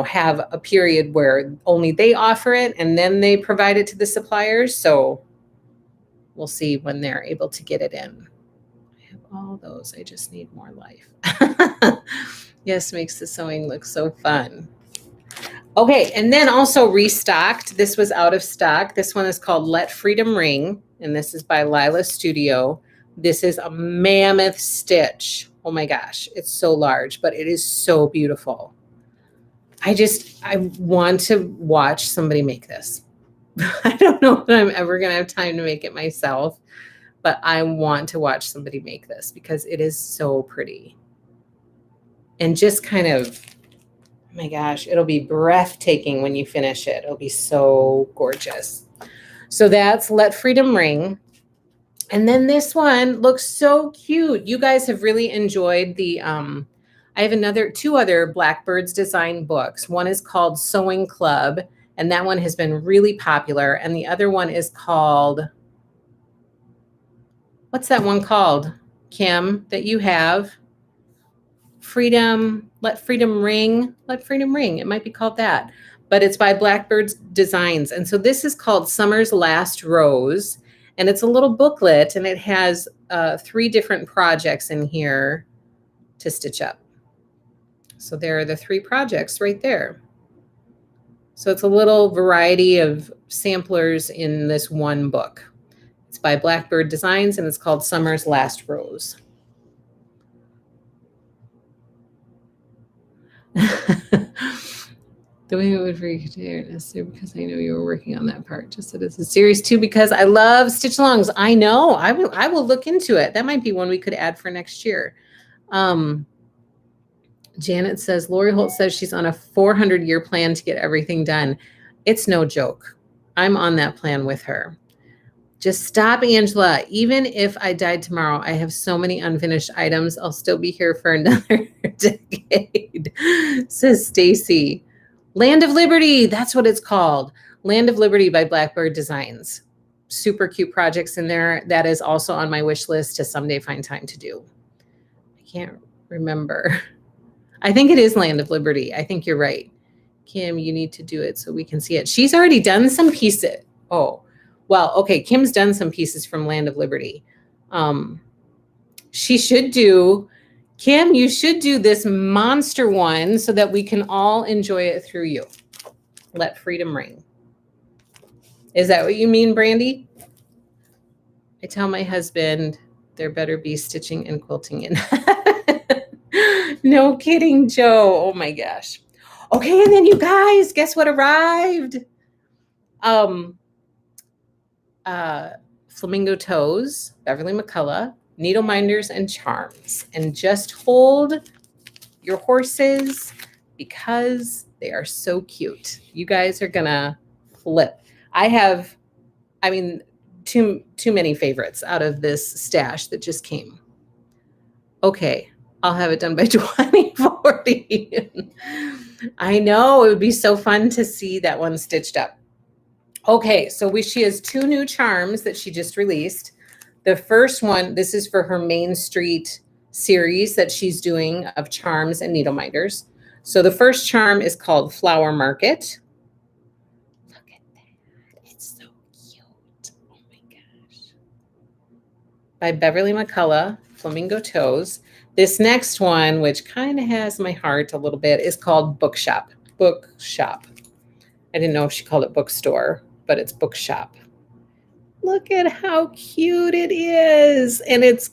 have a period where only they offer it and then they provide it to the suppliers. So we'll see when they're able to get it in. I have all those. I just need more life. Yes, makes the sewing look so fun. Okay, and then also restocked. This was out of stock. This one is called Let Freedom Ring, and this is by Lila Studio. This is a mammoth stitch. Oh my gosh, it's so large, but it is so beautiful. I want to watch somebody make this. I don't know that I'm ever going to have time to make it myself, but I want to watch somebody make this because it is so pretty. And just kind of, oh my gosh, it'll be breathtaking when you finish it. It'll be so gorgeous. So that's Let Freedom Ring. And then this one looks so cute. You guys have really enjoyed the, I have 2 other Blackbirds design books. One is called Sewing Club, and that one has been really popular. And the other one is called, what's that one called, Kim, that you have? Let Freedom Ring. It might be called that, but it's by Blackbirds Designs. And so this is called Summer's Last Rose, and it's a little booklet, and it has 3 different projects in here to stitch up. So there are the 3 projects right there. So it's a little variety of samplers in this one book. It's by Blackbird Designs, and it's called Summer's Last Rose. The way it would for you to because I know you were working on that part. Just that it's a series 2 because I love stitch alongs. I know. I will look into it. That might be one we could add for next year. Janet says, Lori Holt says she's on a 400-year plan to get everything done. It's no joke. I'm on that plan with her. Just stop, Angela. Even if I died tomorrow, I have so many unfinished items. I'll still be here for another decade, says Stacy. Land of Liberty. That's what it's called. Land of Liberty by Blackbird Designs. Super cute projects in there. That is also on my wish list to someday find time to do. I can't remember. I think it is Land of Liberty. I think you're right. Kim, you need to do it so we can see it. She's already done some pieces. Oh, well, okay. Kim's done some pieces from Land of Liberty. She should do, Kim, you should do this monster one so that we can all enjoy it through you. Let Freedom Ring. Is that what you mean, Brandy? I tell my husband there better be stitching and quilting in. No kidding, Joe. Oh my gosh. Okay, and then you guys, guess what arrived? Flamingo Toes, Beverly McCullough, Needle Minders, and Charms. And just hold your horses because they are so cute. You guys are gonna flip. I have, too many favorites out of this stash that just came. Okay, I'll have it done by 2040. I know, it would be so fun to see that one stitched up. Okay, so she has 2 new charms that she just released. The first one, this is for her Main Street series that she's doing of charms and needle minders. So the first charm is called Flower Market. Look at that. It's so cute. Oh my gosh. By Beverly McCullough, Flamingo Toes. This next one, which kind of has my heart a little bit, is called Bookshop. Bookshop. I didn't know if she called it bookstore, but it's Bookshop. Look at how cute it is. And it's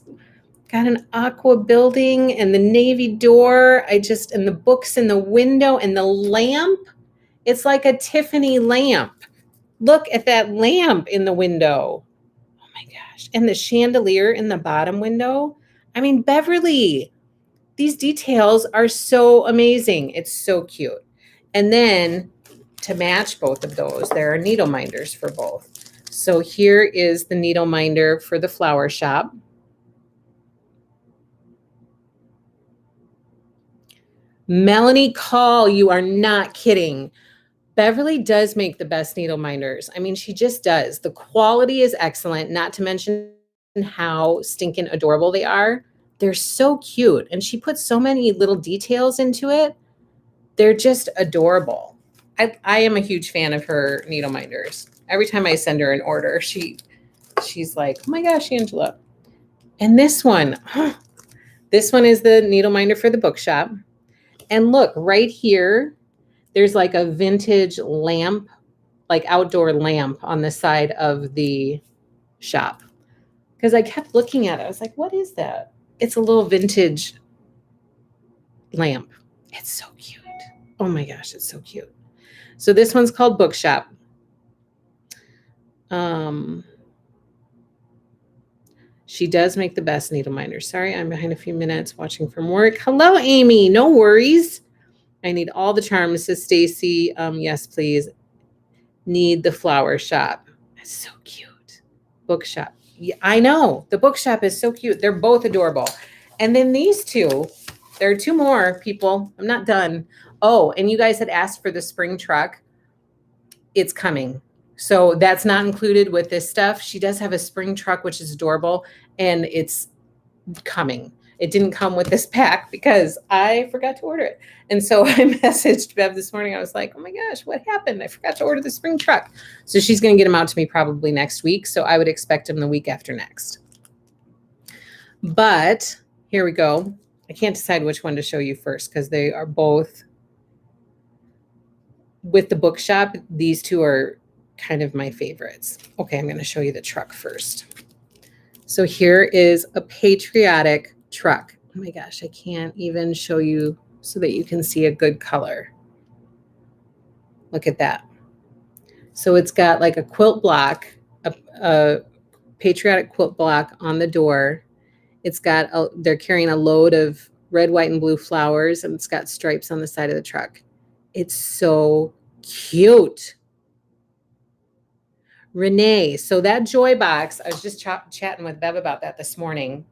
got an aqua building and the navy door. And the books in the window and the lamp. It's like a Tiffany lamp. Look at that lamp in the window. Oh my gosh. And the chandelier in the bottom window. I mean, Beverly, these details are so amazing. It's so cute. And then to match both of those, there are needle minders for both. So here is the needle minder for the flower shop. Melanie Call, you are not kidding. Beverly does make the best needle minders. I mean, she just does. The quality is excellent, not to mention how stinking adorable they are. They're so cute. And she puts so many little details into it. They're just adorable. I am a huge fan of her needle minders. Every time I send her an order, she's like, oh my gosh, Angela. And this one is the needle minder for the bookshop. And look, right here, there's like a vintage lamp, like outdoor lamp on the side of the shop. Because I kept looking at it. I was like, what is that? It's a little vintage lamp. It's so cute. Oh my gosh, it's so cute. So this one's called Bookshop. She does make the best needle minder. Sorry, I'm behind a few minutes watching from work. Hello, Amy. No worries. I need all the charms, says Stacy. Yes, please. Need the flower shop. That's so cute. Bookshop. Yeah, I know. The bookshop is so cute. They're both adorable. And then these two, there are two more people. I'm not done. Oh, and you guys had asked for the spring truck. It's coming. So that's not included with this stuff. She does have a spring truck, which is adorable, and it's coming. It didn't come with this pack because I forgot to order it. And so I messaged Bev this morning. I was like, oh my gosh, what happened? I forgot to order the spring truck. So she's going to get them out to me probably next week. So I would expect them the week after next. But here we go. I can't decide which one to show you first because they are both with the bookshop. These two are kind of my favorites. Okay, I'm going to show you the truck first. So here is a patriotic truck. Oh my gosh, I can't even show you so that you can see a good color. Look at that. So it's got like a quilt block, a patriotic quilt block on the door. It's got, they're carrying a load of red, white, and blue flowers, and it's got stripes on the side of the truck. It's so cute. Renee, so that joy box, I was just chatting with Bev about that this morning.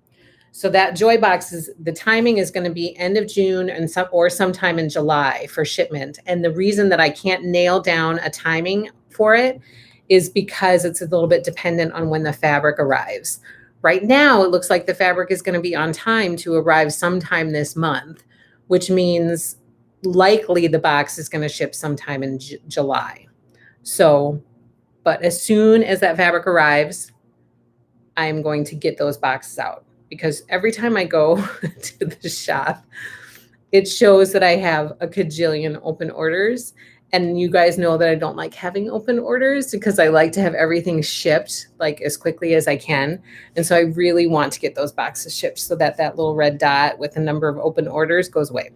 So that joy box is, the timing is going to be end of June and sometime in July for shipment. And the reason that I can't nail down a timing for it is because it's a little bit dependent on when the fabric arrives. Right now, it looks like the fabric is going to be on time to arrive sometime this month, which means likely the box is going to ship sometime in July. So, but as soon as that fabric arrives, I'm going to get those boxes out, because every time I go to the shop, it shows that I have a cajillion open orders. And you guys know that I don't like having open orders because I like to have everything shipped like as quickly as I can. And so I really want to get those boxes shipped so that that little red dot with the number of open orders goes away.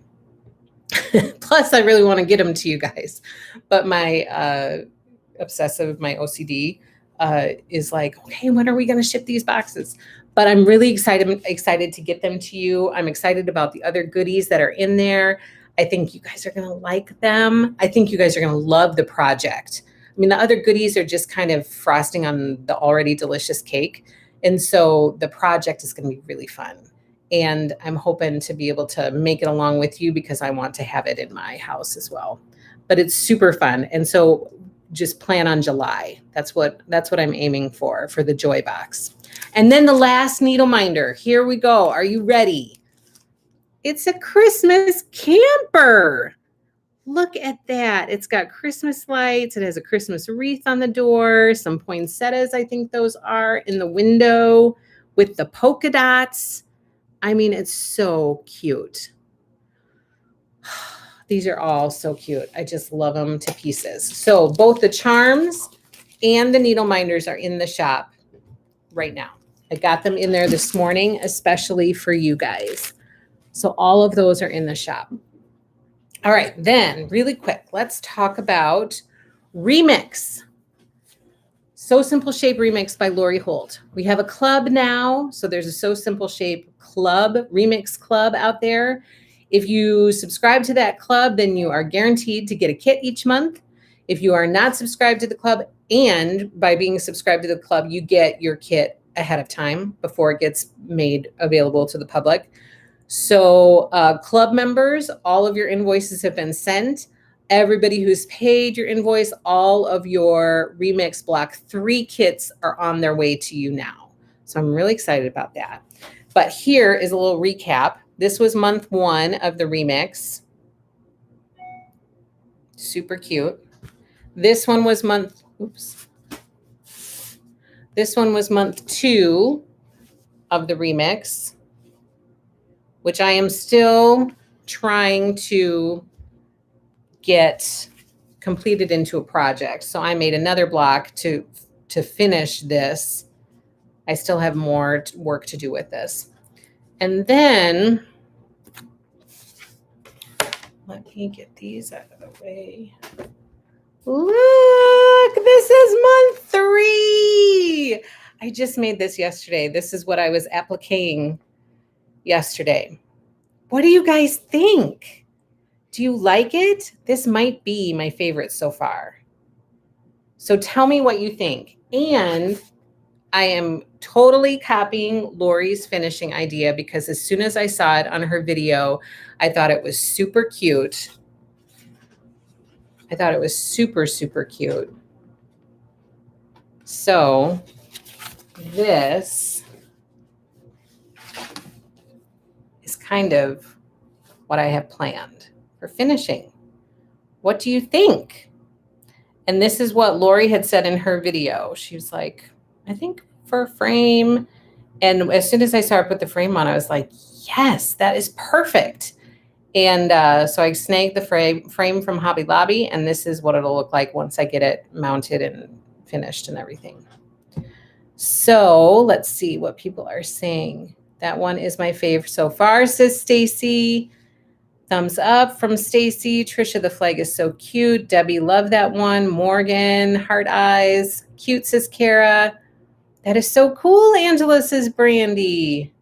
Plus, I really want to get them to you guys. But my obsessive, my OCD is like, okay, when are we going to ship these boxes? But I'm really excited to get them to you. I'm excited about the other goodies that are in there. I think you guys are going to like them. I think you guys are going to love the project. I mean, the other goodies are just kind of frosting on the already delicious cake. And so the project is going to be really fun. And I'm hoping to be able to make it along with you because I want to have it in my house as well. But it's super fun. And so just plan on July. That's what I'm aiming for the Joy Box. And then the last needle minder. Here we go. Are you ready? It's a Christmas camper. Look at that. It's got Christmas lights. It has a Christmas wreath on the door. Some poinsettias, I think those are, in the window with the polka dots. I mean, it's so cute. These are all so cute. I just love them to pieces. So both the charms and the needle minders are in the shop right now. I got them in there this morning, especially for you guys. So all of those are in the shop. All right, then really quick, let's talk about Remix. So Simple Shape remix by Lori Holt. We have a club now. So there's a So Simple Shape club, remix club out there. If you subscribe to that club, then you are guaranteed to get a kit each month. If you are not subscribed to the club, and by being subscribed to the club, you get your kit ahead of time before it gets made available to the public. So club members, all of your invoices have been sent. Everybody who's paid your invoice, all of your Remix Block 3 kits are on their way to you now. So I'm really excited about that. But here is a little recap. This was month 1 of the remix. Super cute. This one was month 2 of the remix, which I am still trying to get completed into a project. So I made another block to finish this. I still have more work to do with this. And then let me get these out of the way. Look, this is month 3. I just made this yesterday. This is what I was appliquing yesterday. What do you guys think? Do you like it? This might be my favorite so far. So tell me what you think. And I am totally copying Lori's finishing idea because as soon as I saw it on her video, I thought it was super cute. I thought it was super, super cute. So this is kind of what I have planned for finishing. What do you think? And this is what Lori had said in her video. She was like, I think for a frame. And as soon as I saw her put the frame on, I was like, yes, that is perfect. And so I snagged the frame from Hobby Lobby, and this is what it'll look like once I get it mounted and finished and everything. So let's see what people are saying. That one is my fave so far, says Stacy. Thumbs up from Stacy. Trisha, the flag is so cute. Debbie, love that one. Morgan, heart eyes. Cute, says Kara. That is so cool, Angela, says Brandy.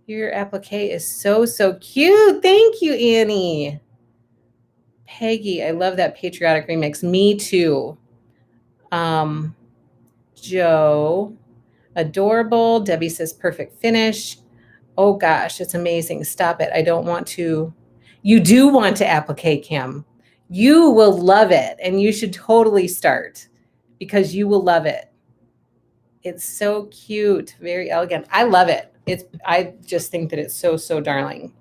Your applique is so, so cute. Thank you, Annie. Peggy, I love that patriotic remix. Me too. Joe, adorable. Debbie says perfect finish. Oh gosh, it's amazing. Stop it. I don't want to. You do want to applique, Kim. You will love it, and you should totally start because you will love it. It's so cute, very elegant. I love it. I just think that it's so, so darling.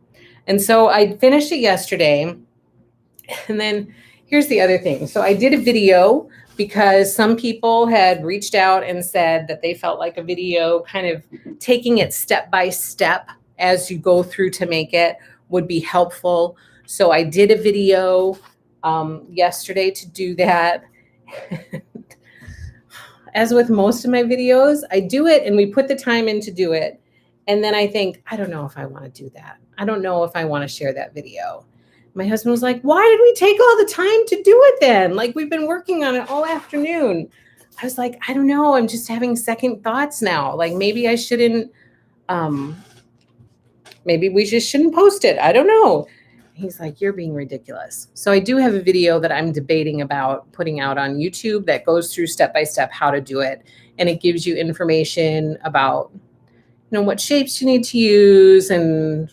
And so I finished it yesterday. And then here's the other thing. So I did a video because some people had reached out and said that they felt like a video kind of taking it step by step as you go through to make it would be helpful. So I did a video yesterday to do that. As with most of my videos, I do it and we put the time in to do it. And then I think, I don't know if I want to do that. I don't know if I want to share that video. My husband was like, why did we take all the time to do it then? Like we've been working on it all afternoon. I was like, I don't know. I'm just having second thoughts now. Like maybe I shouldn't, maybe we just shouldn't post it. I don't know. He's like, you're being ridiculous. So I do have a video that I'm debating about putting out on YouTube that goes through step-by-step how to do it. And it gives you information about, what shapes you need to use and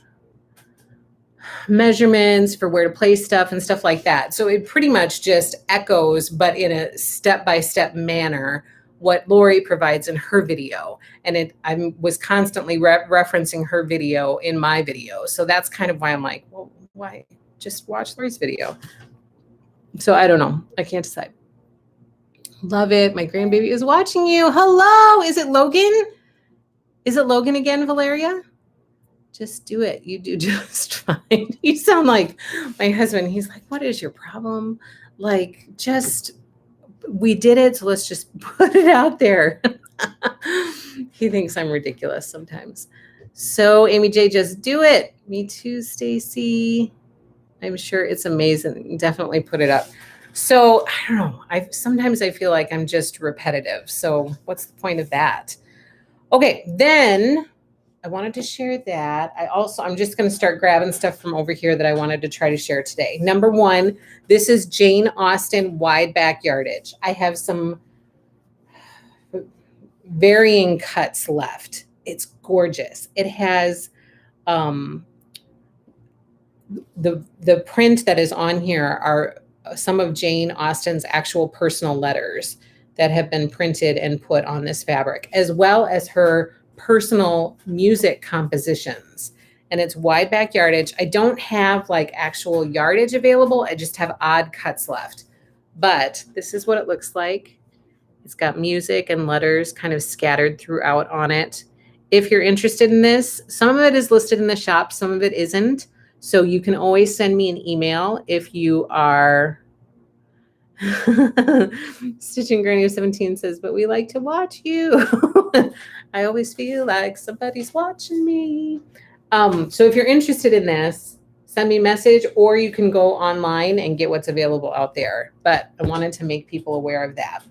measurements for where to place stuff and stuff like that. So it pretty much just echoes, but in a step-by-step manner, what Lori provides in her video. And I was constantly referencing her video in my video. So that's kind of why I'm like, well, why just watch Lori's video? So I don't know. I can't decide. Love it. My grandbaby is watching you. Hello. Is it Logan? Is it Logan again, Valeria? Just do it. You do just fine. You sound like my husband. He's like, what is your problem? Like, we did it. So let's just put it out there. He thinks I'm ridiculous sometimes. So Amy J, just do it. Me too, Stacy. I'm sure it's amazing. Definitely put it up. So I don't know. Sometimes I feel like I'm just repetitive. So what's the point of that? Okay, then I wanted to share that. I'm just going to start grabbing stuff from over here that I wanted to try to share today. Number one, this is Jane Austen wide back yardage. I have some varying cuts left. It's gorgeous. It has the print that is on here are some of Jane Austen's actual personal letters that have been printed and put on this fabric, as well as her personal music compositions. And it's wide back yardage. I don't have like actual yardage available. I just have odd cuts left. But this is what it looks like. It's got music and letters kind of scattered throughout on it. If you're interested in this, some of it is listed in the shop, some of it isn't. So you can always send me an email if you are. Stitching Granny of 17 says, but we like to watch you. I always feel like somebody's watching me. So if you're interested in this, send me a message, or you can go online and get what's available out there. But I wanted to make people aware of that.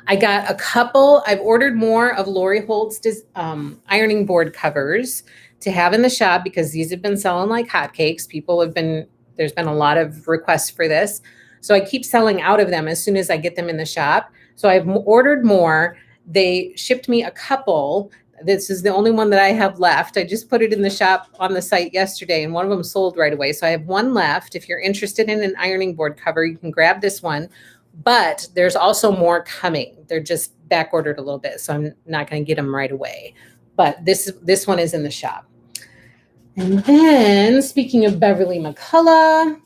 I got a couple. I've ordered more of Lori Holt's ironing board covers to have in the shop because these have been selling like hotcakes. There's been a lot of requests for this. So I keep selling out of them as soon as I get them in the shop. So I've ordered more. They shipped me a couple. This is the only one that I have left. I just put it in the shop on the site yesterday, and one of them sold right away. So I have one left. If you're interested in an ironing board cover, you can grab this one. But there's also more coming. They're just back ordered a little bit, so I'm not going to get them right away. But this one is in the shop. And then, speaking of Beverly McCullough,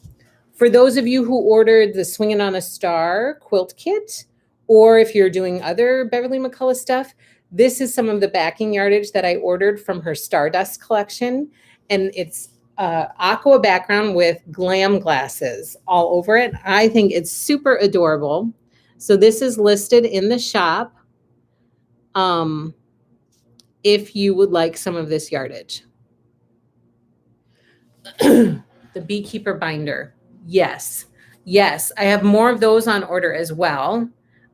for those of you who ordered the Swinging on a Star quilt kit, or if you're doing other Beverly McCullough stuff, this is some of the backing yardage that I ordered from her Stardust collection. And it's aqua background with glam glasses all over it. I think it's super adorable. So this is listed in the shop if you would like some of this yardage. The beekeeper binder. Yes. I have more of those on order as well,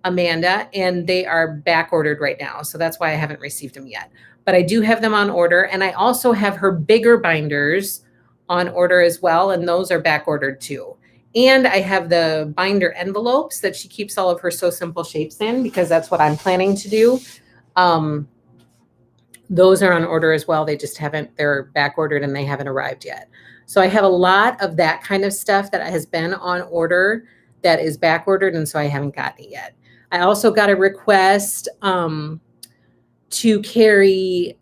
Amanda, and they are back ordered right now. So that's why I haven't received them yet. But I do have them on order. And I also have her bigger binders on order as well. And those are back ordered too. And I have the binder envelopes that she keeps all of her So Simple shapes in, because that's what I'm planning to do. Those are on order as well. They're back ordered and they haven't arrived yet. So I have a lot of that kind of stuff that has been on order that is back ordered. And so I haven't gotten it yet. I also got a request to carry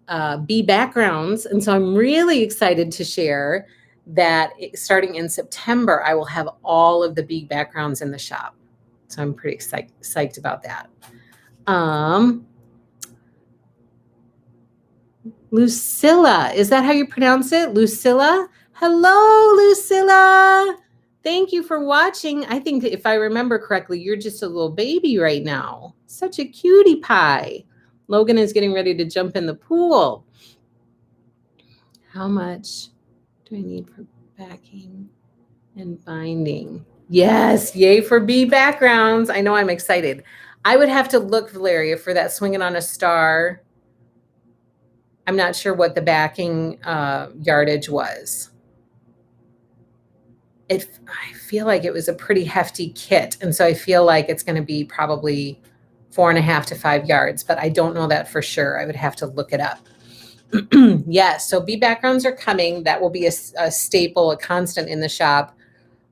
bee backgrounds. And so I'm really excited to share that starting in September, I will have all of the bee backgrounds in the shop. So I'm pretty psyched about that. Lucilla, is that how you pronounce it? Lucilla? Hello, Lucilla. Thank you for watching. I think if I remember correctly, you're just a little baby right now. Such a cutie pie. Logan is getting ready to jump in the pool. How much do I need for backing and binding? Yes, yay for bee backgrounds. I know, I'm excited. I would have to look, Valeria, for that Swinging on a Star. I'm not sure what the backing yardage was. I feel like it was a pretty hefty kit. And so I feel like it's going to be probably 4.5 to 5 yards, but I don't know that for sure. I would have to look it up. Yes, so bee backgrounds are coming. That will be a staple, a constant in the shop.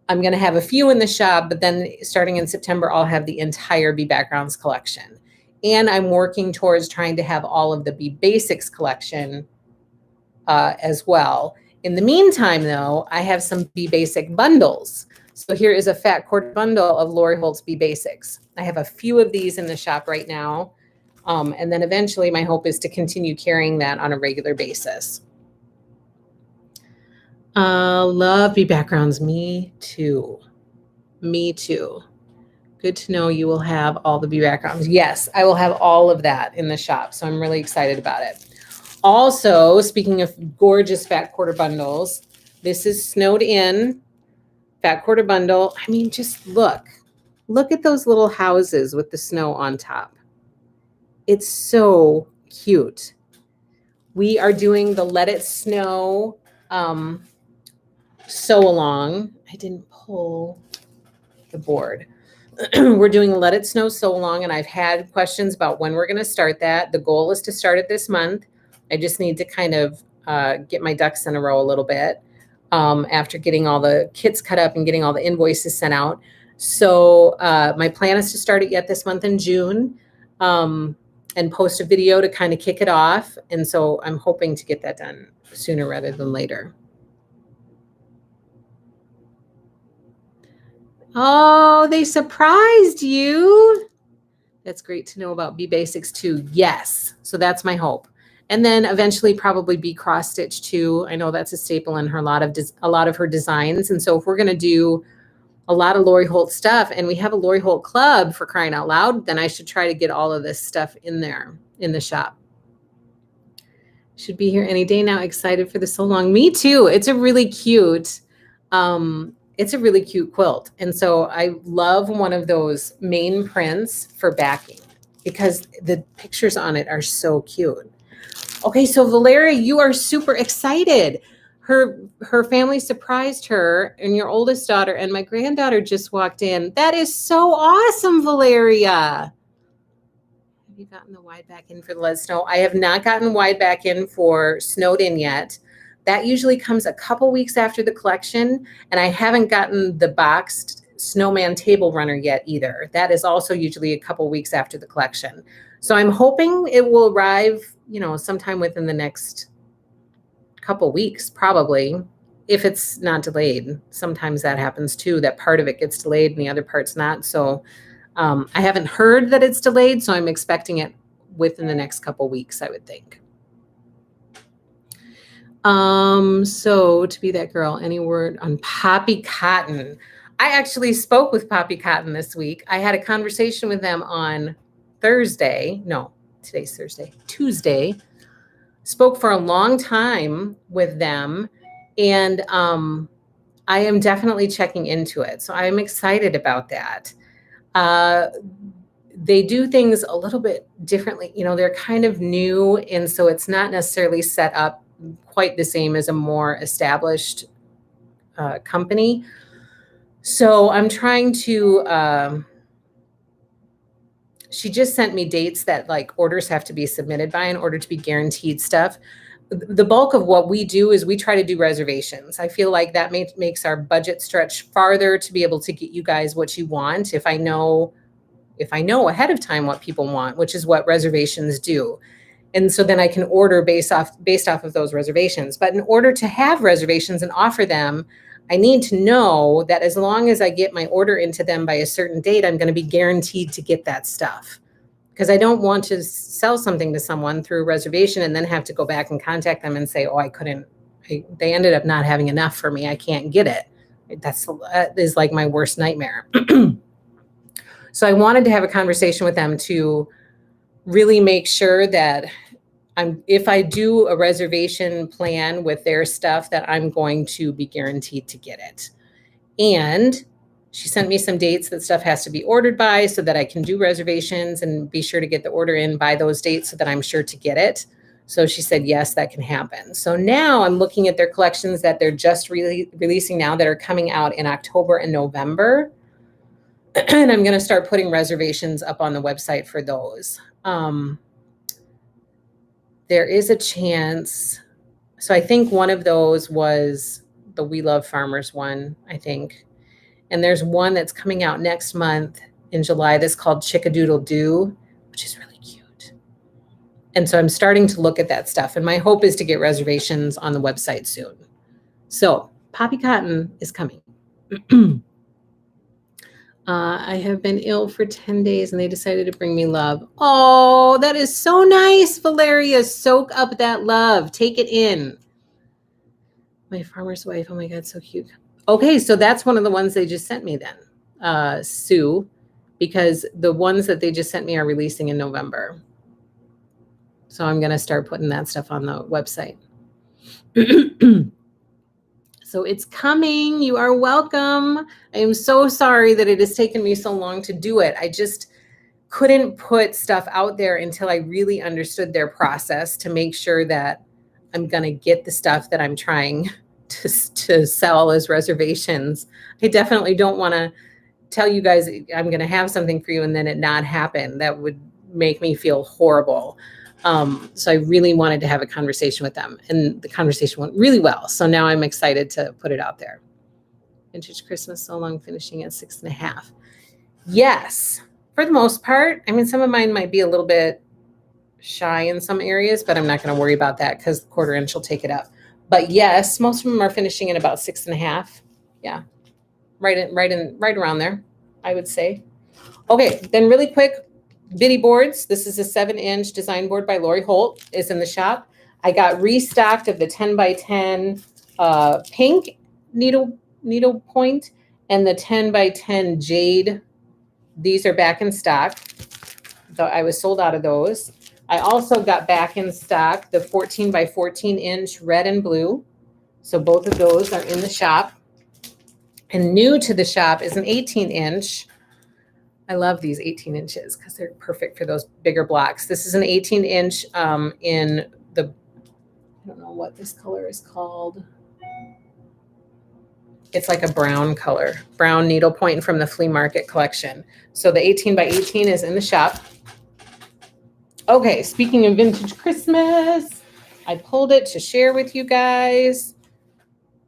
I'm going to have a few in the shop, but then starting in September, I'll have the entire bee backgrounds collection. And I'm working towards trying to have all of the bee basics collection as well. In the meantime, though, I have some bee basic bundles. So here is a fat quarter bundle of Lori Holt's bee basics. I have a few of these in the shop right now. And then eventually my hope is to continue carrying that on a regular basis. Love bee backgrounds. Me too. Me too. Good to know you will have all the bee backgrounds. Yes, I will have all of that in the shop. So I'm really excited about it. Also, speaking of gorgeous fat quarter bundles, this is Snowed In Fat quarter bundle. I mean, just look at those little houses with the snow on top. It's so cute. We are doing the Let It Snow sew along. I didn't pull the board. We're doing Let It Snow sew along, and I've had questions about when we're going to start that. The goal is to start it this month. I just need to kind of get my ducks in a row a little bit after getting all the kits cut up and getting all the invoices sent out. So my plan is to start it yet this month in June and post a video to kind of kick it off. And so I'm hoping to get that done sooner rather than later. Oh, they surprised you. That's great to know about Bee Basics too. Yes. So that's my hope. And then eventually probably Bee Cross Stitch too. I know that's a staple in her, a lot of her designs. And so if we're going to do a lot of Lori Holt stuff and we have a Lori Holt club, for crying out loud, then I should try to get all of this stuff in there in the shop. Should be here any day now. Excited for the so long. Me too. It's a really cute quilt. And so I love one of those main prints for backing because the pictures on it are so cute. Okay, so Valeria, you are super excited. Her family surprised her, and your oldest daughter and my granddaughter just walked in. That is so awesome, Valeria. Have you gotten the wide back in for the Let It Snow? I have not gotten wide back in for Snowed In yet. That usually comes a couple weeks after the collection, and I haven't gotten the boxed Snowman Table Runner yet either. That is also usually a couple weeks after the collection. So I'm hoping it will arrive, sometime within the next couple weeks, probably, if it's not delayed. Sometimes that happens too, that part of it gets delayed and the other part's not. So I haven't heard that it's delayed, so I'm expecting it within the next couple weeks, I would think. So to be that girl, any word on Poppy Cotton? I actually spoke with Poppy Cotton this week. I had a conversation with them on Thursday. No, today's Thursday, Tuesday. Spoke for a long time with them, and I am definitely checking into it. So I'm excited about that. They do things a little bit differently. They're kind of new, and so it's not necessarily set up quite the same as a more established company. So I'm trying to, she just sent me dates that orders have to be submitted by in order to be guaranteed stuff. The bulk of what we do is we try to do reservations. I feel like that makes our budget stretch farther to be able to get you guys what you want. If I know ahead of time what people want, which is what reservations do. And so then I can order based off of those reservations. But in order to have reservations and offer them, I need to know that as long as I get my order into them by a certain date, I'm going to be guaranteed to get that stuff. Because I don't want to sell something to someone through a reservation and then have to go back and contact them and say, oh, I couldn't, they ended up not having enough for me. I can't get it. That is like my worst nightmare. So I wanted to have a conversation with them to really make sure that if I do a reservation plan with their stuff, that I'm going to be guaranteed to get it. And she sent me some dates that stuff has to be ordered by so that I can do reservations and be sure to get the order in by those dates so that I'm sure to get it. So she said, yes, that can happen. So now I'm looking at their collections that they're just releasing now that are coming out in October and November. And I'm going to start putting reservations up on the website for those. There is a chance. So I think one of those was the We Love Farmers one, I think. And there's one that's coming out next month in July that's called Chickadoodle Doo, which is really cute. And so I'm starting to look at that stuff. And my hope is to get reservations on the website soon. So Poppy Cotton is coming. I have been ill for 10 days and they decided to bring me love. Oh, that is so nice, Valeria. Soak up that love. Take it in. My farmer's wife. Oh my God, so cute. Okay, so that's one of the ones they just sent me then, Sue, because the ones that they just sent me are releasing in November. So I'm going to start putting that stuff on the website. So it's coming. You are welcome. I am so sorry that it has taken me so long to do it. I just couldn't put stuff out there until I really understood their process to make sure that I'm going to get the stuff that I'm trying to sell as reservations. I definitely don't want to tell you guys I'm going to have something for you and then it not happen. That would make me feel horrible. So I really wanted to have a conversation with them, and the conversation went really well. So now I'm excited to put it out there. Vintage Christmas so long, finishing at 6.5. Yes, for the most part. I mean, some of mine might be a little bit shy in some areas, but I'm not going to worry about that because the 1/4 inch will take it up. But yes, most of them are finishing at about 6.5. Yeah, right around there, I would say. Okay, then really quick, bitty boards. This is a 7-inch design board by Lori Holt. It's in the shop. I got restocked of the 10x10 pink needle point and the 10x10 jade. These are back in stock. Though I was sold out of those. I also got back in stock the 14x14 inch red and blue. So both of those are in the shop. And new to the shop is an 18-inch. I love these 18 inches because they're perfect for those bigger blocks. This is an 18-inch in the, I don't know what this color is called. It's like a brown color, brown needlepoint from the flea market collection. So the 18x18 is in the shop. Okay, speaking of vintage Christmas, I pulled it to share with you guys.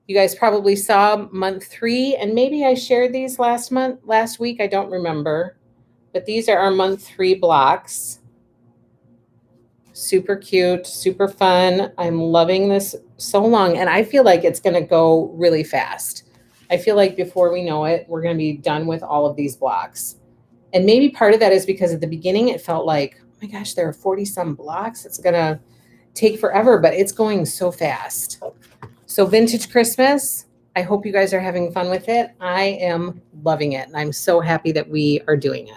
You guys probably saw month 3, and maybe I shared these last week. I don't remember, but these are our month 3 blocks. Super cute, super fun. I'm loving this so long, and I feel like it's going to go really fast. I feel like before we know it, we're going to be done with all of these blocks. And maybe part of that is because at the beginning it felt like, oh my gosh, there are 40 some blocks. It's going to take forever, but it's going so fast. So vintage Christmas, I hope you guys are having fun with it. I am loving it, and I'm so happy that we are doing it.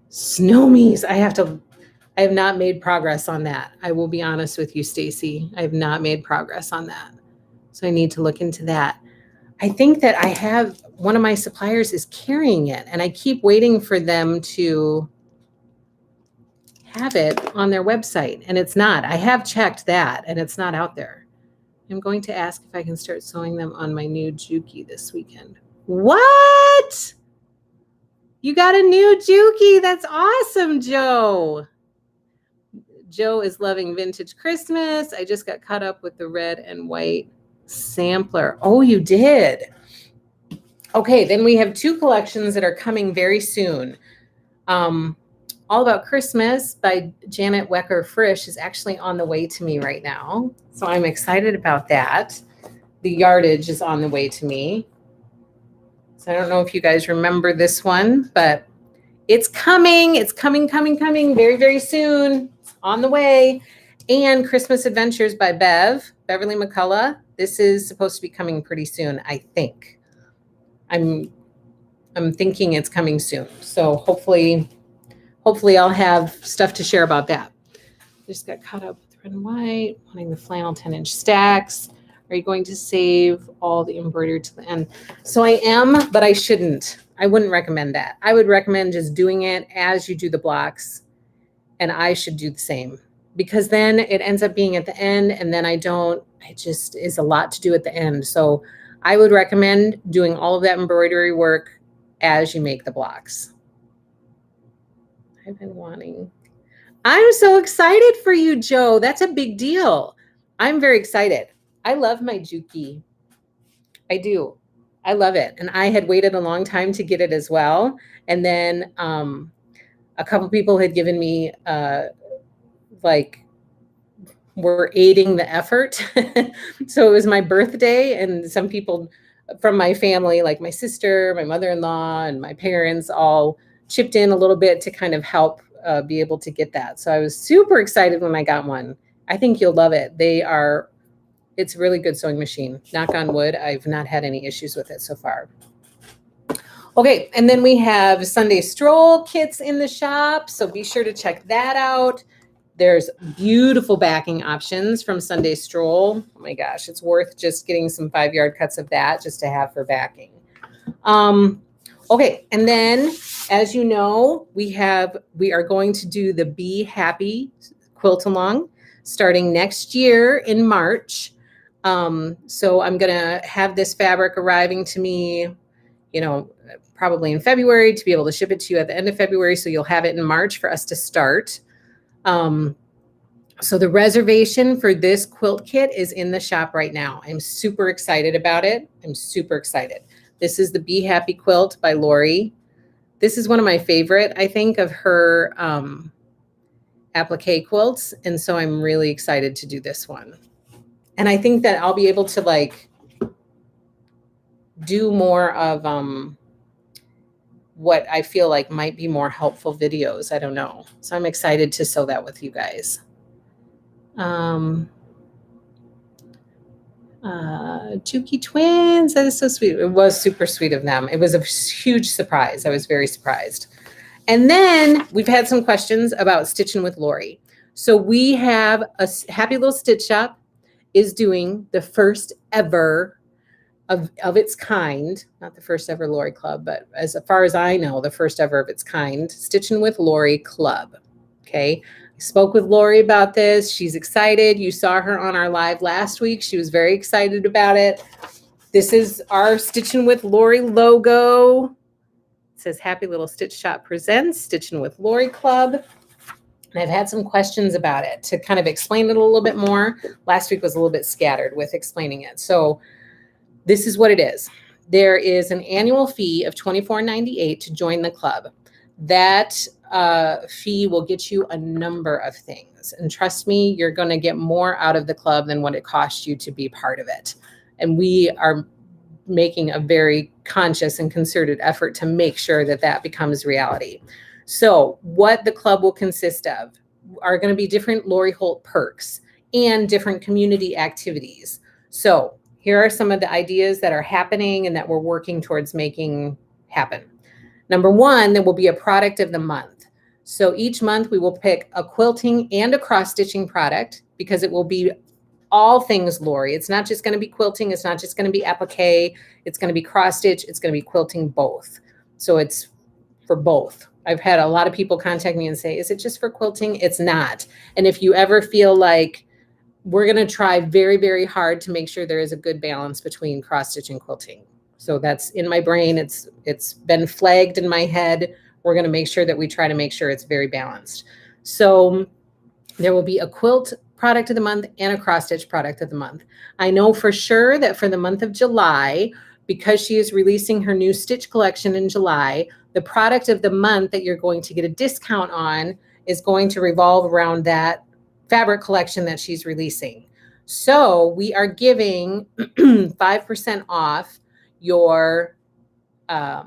Snowies. I have not made progress on that. I will be honest with you, Stacy. I have not made progress on that. So I need to look into that. I think that I have, one of my suppliers is carrying it, and I keep waiting for them to have it on their website, and it's not. I have checked that, and it's not out there. I'm going to ask if I can start sewing them on my new Juki this weekend. What? You got a new Juki. That's awesome, Joe. Joe is loving vintage Christmas. I just got caught up with the red and white sampler. Oh, you did? Okay, then we have 2 collections that are coming very soon. All About Christmas by Janet Wecker Frisch is actually on the way to me right now. So I'm excited about that. The yardage is on the way to me. So I don't know if you guys remember this one, but it's coming. It's coming very, very soon. It's on the way. And Christmas Adventures by Beverly McCullough. This is supposed to be coming pretty soon, I think. I'm thinking it's coming soon. So hopefully I'll have stuff to share about that. I just got caught up with red and white, wanting the flannel 10-inch stacks. Are you going to save all the embroidery to the end? So I am, but I shouldn't. I wouldn't recommend that. I would recommend just doing it as you do the blocks, and I should do the same, because then it ends up being at the end, and then it just is a lot to do at the end. So I would recommend doing all of that embroidery work as you make the blocks. I've been wanting. I'm so excited for you, Joe. That's a big deal. I'm very excited. I love my Juki. I do. I love it. And I had waited a long time to get it as well. And then a couple people had given me were aiding the effort. So it was my birthday, and some people from my family, like my sister, my mother-in-law, and my parents all chipped in a little bit to kind of help be able to get that. So I was super excited when I got one. I think you'll love it. It's a really good sewing machine. Knock on wood, I've not had any issues with it so far. Okay, and then we have Sunday Stroll kits in the shop, so be sure to check that out. There's beautiful backing options from Sunday Stroll. Oh my gosh, it's worth just getting some 5-yard cuts of that just to have for backing. Okay, and then as you know, we are going to do the Be Happy quilt along starting next year in March. So I'm gonna have this fabric arriving to me, you know, probably in February to be able to ship it to you at the end of February. So you'll have it in March for us to start. So the reservation for this quilt kit is in the shop right now. I'm super excited about it. I'm super excited. This is the Be Happy quilt by Lori. This is one of my favorite, I think, of her applique quilts. And so I'm really excited to do this one. And I think that I'll be able to like do more of what I feel like might be more helpful videos. I don't know. So I'm excited to sew that with you guys. Juki twins, that is so sweet. It was super sweet of them. It was a huge surprise. I was very surprised. And then we've had some questions about Stitching with Lori. So we have a Happy Little Stitch Shop is doing the first ever of its kind, not the first ever Lori Club, but as far as I know, the first ever of its kind, Stitching with Lori Club. Okay. I spoke with Lori about this. She's excited. You saw her on our live last week. She was very excited about it. This is our Stitching with Lori logo. It says Happy Little Stitch Shop presents Stitching with Lori Club. And I've had some questions about it to kind of explain it a little bit more. Last week was a little bit scattered with explaining it. So this is what it is. There is an annual fee of $24.98 to join the club. That fee will get you a number of things. And trust me, you're going to get more out of the club than what it costs you to be part of it. And we are making a very conscious and concerted effort to make sure that that becomes reality. So what the club will consist of are going to be different Lori Holt perks and different community activities. So here are some of the ideas that are happening and that we're working towards making happen. Number one, there will be a product of the month. So each month we will pick a quilting and a cross-stitching product because it will be all things Lori. It's not just going to be quilting. It's not just going to be applique. It's going to be cross-stitch. It's going to be quilting both. So it's for both. I've had a lot of people contact me and say, is it just for quilting? It's not. And if you ever feel like we're going to try very, very hard to make sure there is a good balance between cross-stitch and quilting. So that's in my brain. It's been flagged in my head. We're going to make sure that we try to make sure it's very balanced. So there will be a quilt product of the month and a cross-stitch product of the month. I know for sure that for the month of July, because she is releasing her new stitch collection in July, the product of the month that you're going to get a discount on is going to revolve around that fabric collection that she's releasing. So we are giving 5% off your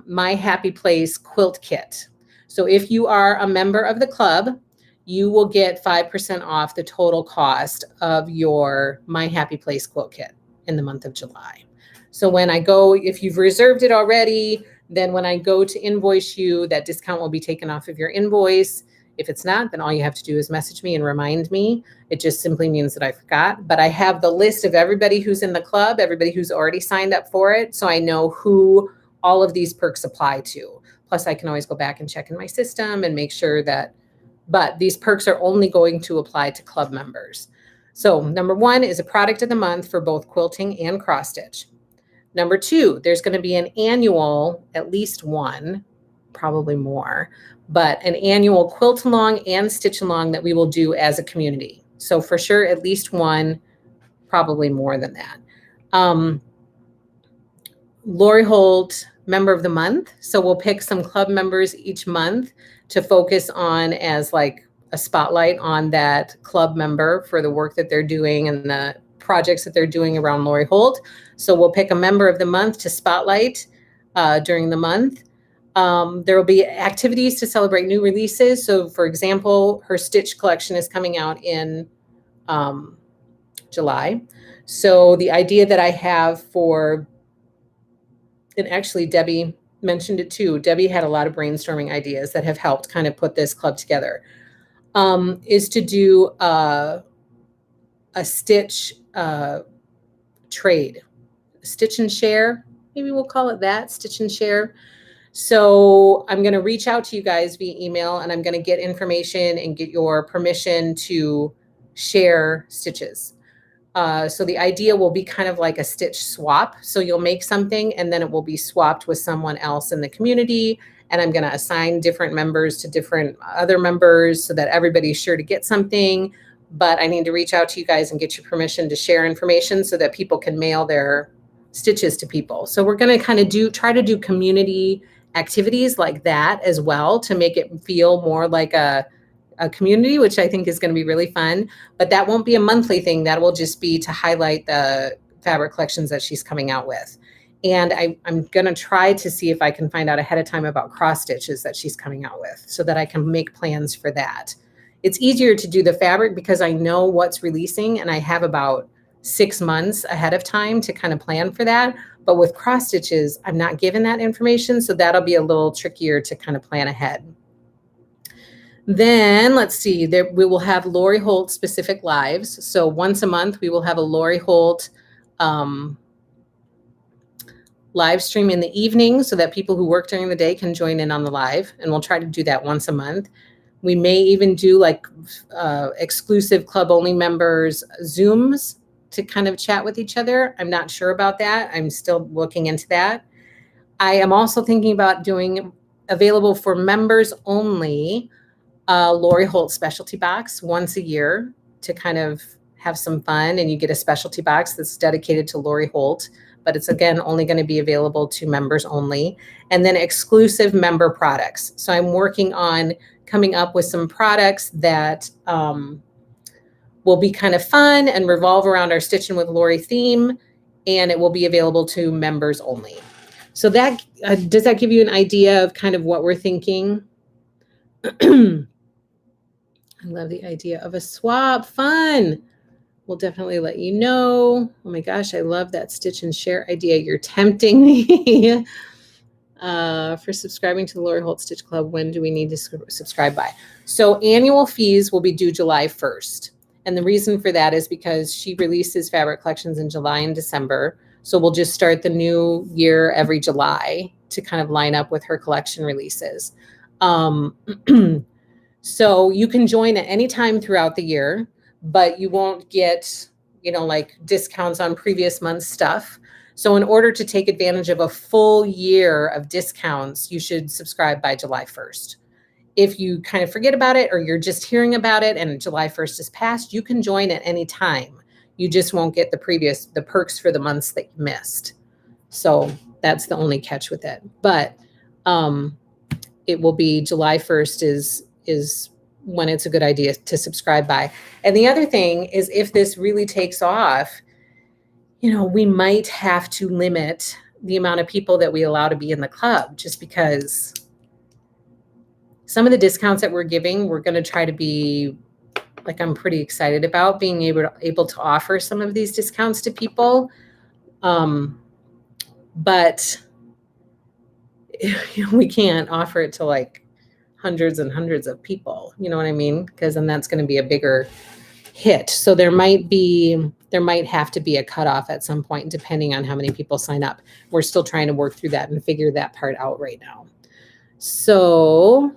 My Happy Place quilt kit. So if you are a member of the club, you will get 5% off the total cost of your My Happy Place quilt kit in the month of July. So when I go, if you've reserved it already, then when I go to invoice you, that discount will be taken off of your invoice. If it's not, then all you have to do is message me and remind me. It just simply means that I forgot. But I have the list of everybody who's in the club, everybody who's already signed up for it. So I know who all of these perks apply to. Plus, I can always go back and check in my system and make sure that, but these perks are only going to apply to club members. So number one is a product of the month for both quilting and cross stitch. Number two, there's going to be an annual, at least one, probably more, but an annual quilt along and stitch along that we will do as a community. So for sure, at least one, probably more than that. Lori Holt, member of the month. So we'll pick some club members each month to focus on as like a spotlight on that club member for the work that they're doing and the projects that they're doing around Lori Holt. So we'll pick a member of the month to spotlight during the month. There will be activities to celebrate new releases. So for example, her stitch collection is coming out in July. So the idea that I have for, and actually Debbie mentioned it too. Debbie had a lot of brainstorming ideas that have helped kind of put this club together. is to do a stitch trade, stitch and share. Maybe we'll call it that, stitch and share. So I'm going to reach out to you guys via email, and I'm going to get information and get your permission to share stitches. So the idea will be kind of like a stitch swap. So you'll make something and then it will be swapped with someone else in the community. And I'm going to assign different members to different other members so that everybody's sure to get something. But I need to reach out to you guys and get your permission to share information so that people can mail their stitches to people. So we're going to kind of try to do community activities like that as well to make it feel more like a community, which I think is going to be really fun. But that won't be a monthly thing. That will just be to highlight the fabric collections that she's coming out with. And I'm going to try to see if I can find out ahead of time about cross stitches that she's coming out with so that I can make plans for that. It's easier to do the fabric because I know what's releasing and I have about 6 months ahead of time to kind of plan for that. But with cross stitches, I'm not given that information. So that'll be a little trickier to kind of plan ahead. Then let's see, we will have Lori Holt specific lives. So once a month, we will have a Lori Holt live stream in the evening so that people who work during the day can join in on the live. And we'll try to do that once a month. We may even do like exclusive club only members Zooms to kind of chat with each other. I'm not sure about that. I'm still looking into that. I am also thinking about doing available for members only Lori Holt specialty box once a year to kind of have some fun. And you get a specialty box that's dedicated to Lori Holt, but it's again only going to be available to members only. And then exclusive member products. So I'm working on coming up with some products that will be kind of fun and revolve around our Stitching with Lori theme, and it will be available to members only. So that does that give you an idea of kind of what we're thinking? I love the idea of a swap. Fun. We'll definitely let you know. Oh my gosh, I love that stitch and share idea. You're tempting me. For subscribing to the Lori Holt Stitch Club, when do we need to subscribe by? So annual fees will be due July 1st. And the reason for that is because she releases fabric collections in July and December. So we'll just start the new year every July to kind of line up with her collection releases. So you can join at any time throughout the year, but you won't get, like discounts on previous month's stuff. So in order to take advantage of a full year of discounts, you should subscribe by July 1st. If you kind of forget about it or you're just hearing about it and July 1st is passed, you can join at any time. You just won't get the perks for the months that you missed. So that's the only catch with it. But it will be July 1st is when it's a good idea to subscribe by. And the other thing is, if this really takes off, we might have to limit the amount of people that we allow to be in the club, just because some of the discounts that we're giving, we're going to try to be like, I'm pretty excited about being able to offer some of these discounts to people. But we can't offer it to like hundreds and hundreds of people, you know what I mean? Because then that's going to be a bigger hit. So there might have to be a cutoff at some point, depending on how many people sign up. We're still trying to work through that and figure that part out right now. So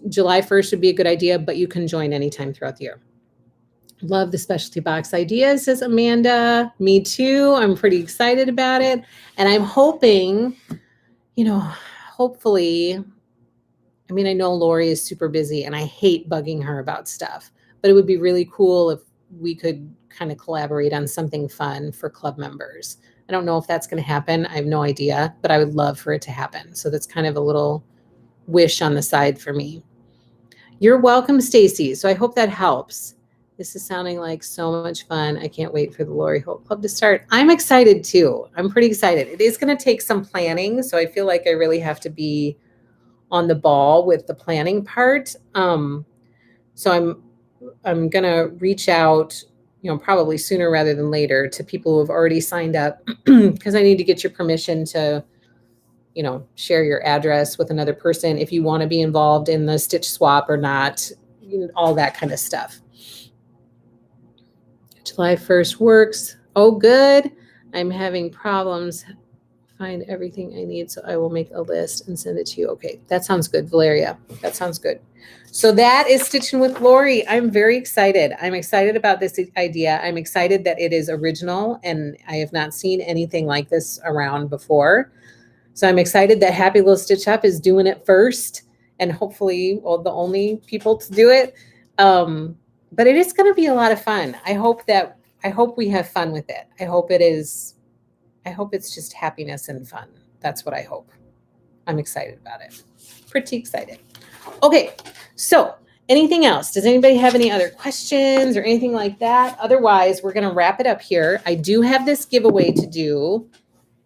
July 1st would be a good idea, but you can join anytime throughout the year. Love the specialty box idea, says Amanda. Me too. I'm pretty excited about it. And I'm hoping, hopefully, I know Lori is super busy and I hate bugging her about stuff, but it would be really cool if we could kind of collaborate on something fun for club members. I don't know if that's going to happen. I have no idea, but I would love for it to happen. So that's kind of a little wish on the side for me. You're welcome, Stacy. So I hope that helps. This is sounding like so much fun. I can't wait for the Lori Holt Club to start. I'm excited too. I'm pretty excited. It is going to take some planning. So I feel like I really have to be on the ball with the planning part. So I'm going to reach out, probably sooner rather than later, to people who have already signed up, because I need to get your permission to, you know, share your address with another person if you want to be involved in the stitch swap or not, you know, all that kind of stuff. July 1st works. Oh, good. I'm having problems. Find everything I need, so I will make a list and send it to you. Okay, that sounds good, Valeria. That sounds good. So that is Stitching with Lori. I'm very excited. I'm excited about this idea. I'm excited that it is original, and I have not seen anything like this around before. So I'm excited that Happy Little Stitch Up is doing it first, and hopefully, well, the only people to do it. But it is going to be a lot of fun. I hope we have fun with it. I hope it's just happiness and fun. That's what I hope. I'm excited about it. Pretty excited. Okay, so anything else? Does anybody have any other questions or anything like that? Otherwise, we're going to wrap it up here. I do have this giveaway to do.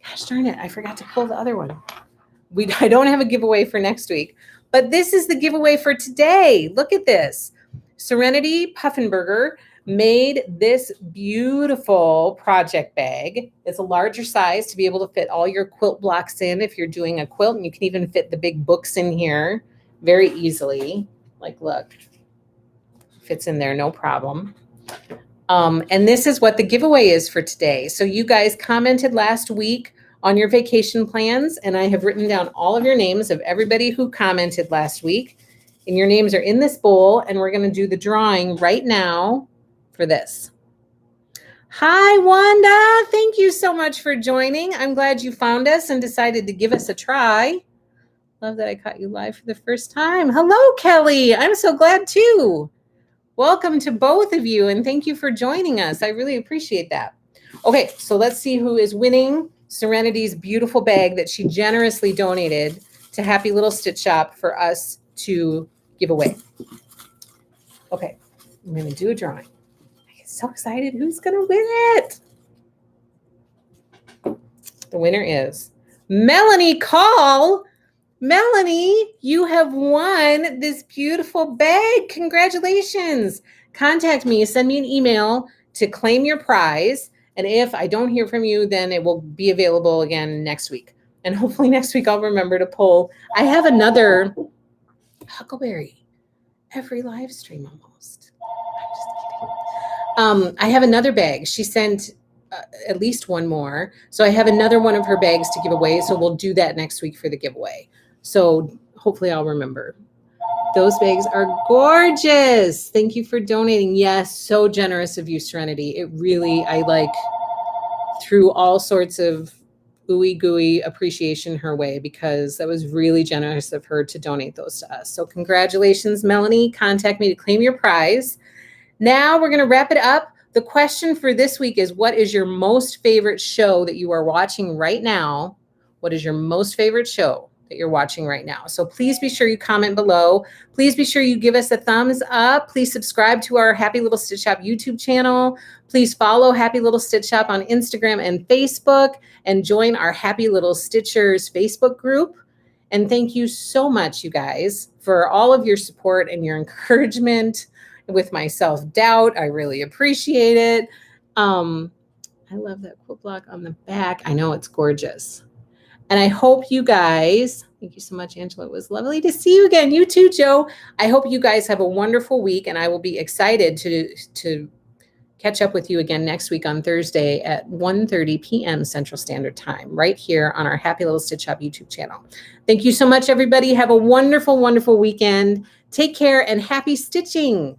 Gosh darn it, I forgot to pull the other one. I don't have a giveaway for next week, but this is the giveaway for today. Look at this. Serenity Puffenberger made this beautiful project bag. It's a larger size to be able to fit all your quilt blocks in if you're doing a quilt, and you can even fit the big books in here very easily. Like, look, fits in there, no problem. And this is what the giveaway is for today. So you guys commented last week on your vacation plans, and I have written down all of your names of everybody who commented last week, and your names are in this bowl, and we're going to do the drawing right now for this. Hi, Wanda. Thank you so much for joining. I'm glad you found us and decided to give us a try. Love that I caught you live for the first time. Hello, Kelly. I'm so glad too. Welcome to both of you, and thank you for joining us. I really appreciate that. Okay, so let's see who is winning Serenity's beautiful bag that she generously donated to Happy Little Stitch Shop for us to give away. Okay, I'm going to do a drawing. I get so excited. Who's going to win it? The winner is Melanie Call. Melanie, you have won this beautiful bag. Congratulations. Contact me. Send me an email to claim your prize. And if I don't hear from you, then it will be available again next week. And hopefully next week I'll remember to pull. I have another Huckleberry every live stream almost. I'm just kidding. I have another bag. She sent at least one more. So I have another one of her bags to give away. So we'll do that next week for the giveaway. So hopefully I'll remember. Those bags are gorgeous. Thank you for donating. Yes, so generous of you, Serenity. It really, I like threw all sorts of ooey gooey appreciation her way because that was really generous of her to donate those to us. So congratulations, Melanie. Contact me to claim your prize. Now we're going to wrap it up. The question for this week is, what is your most favorite show that you are watching right now? What is your most favorite show that you're watching right now? So please be sure you comment below. Please be sure you give us a thumbs up. Please subscribe to our Happy Little Stitch Shop YouTube channel. Please follow Happy Little Stitch Shop on Instagram and Facebook, and join our Happy Little Stitchers Facebook group. And thank you so much, you guys, for all of your support and your encouragement with my self-doubt. I really appreciate it. I love that quilt block on the back. I know it's gorgeous. And I hope you guys, thank you so much, Angela. It was lovely to see you again. You too, Joe. I hope you guys have a wonderful week, and I will be excited to catch up with you again next week on Thursday at 1:30 p.m. Central Standard Time, right here on our Happy Little Stitch Shop YouTube channel. Thank you so much, everybody. Have a wonderful, wonderful weekend. Take care and happy stitching.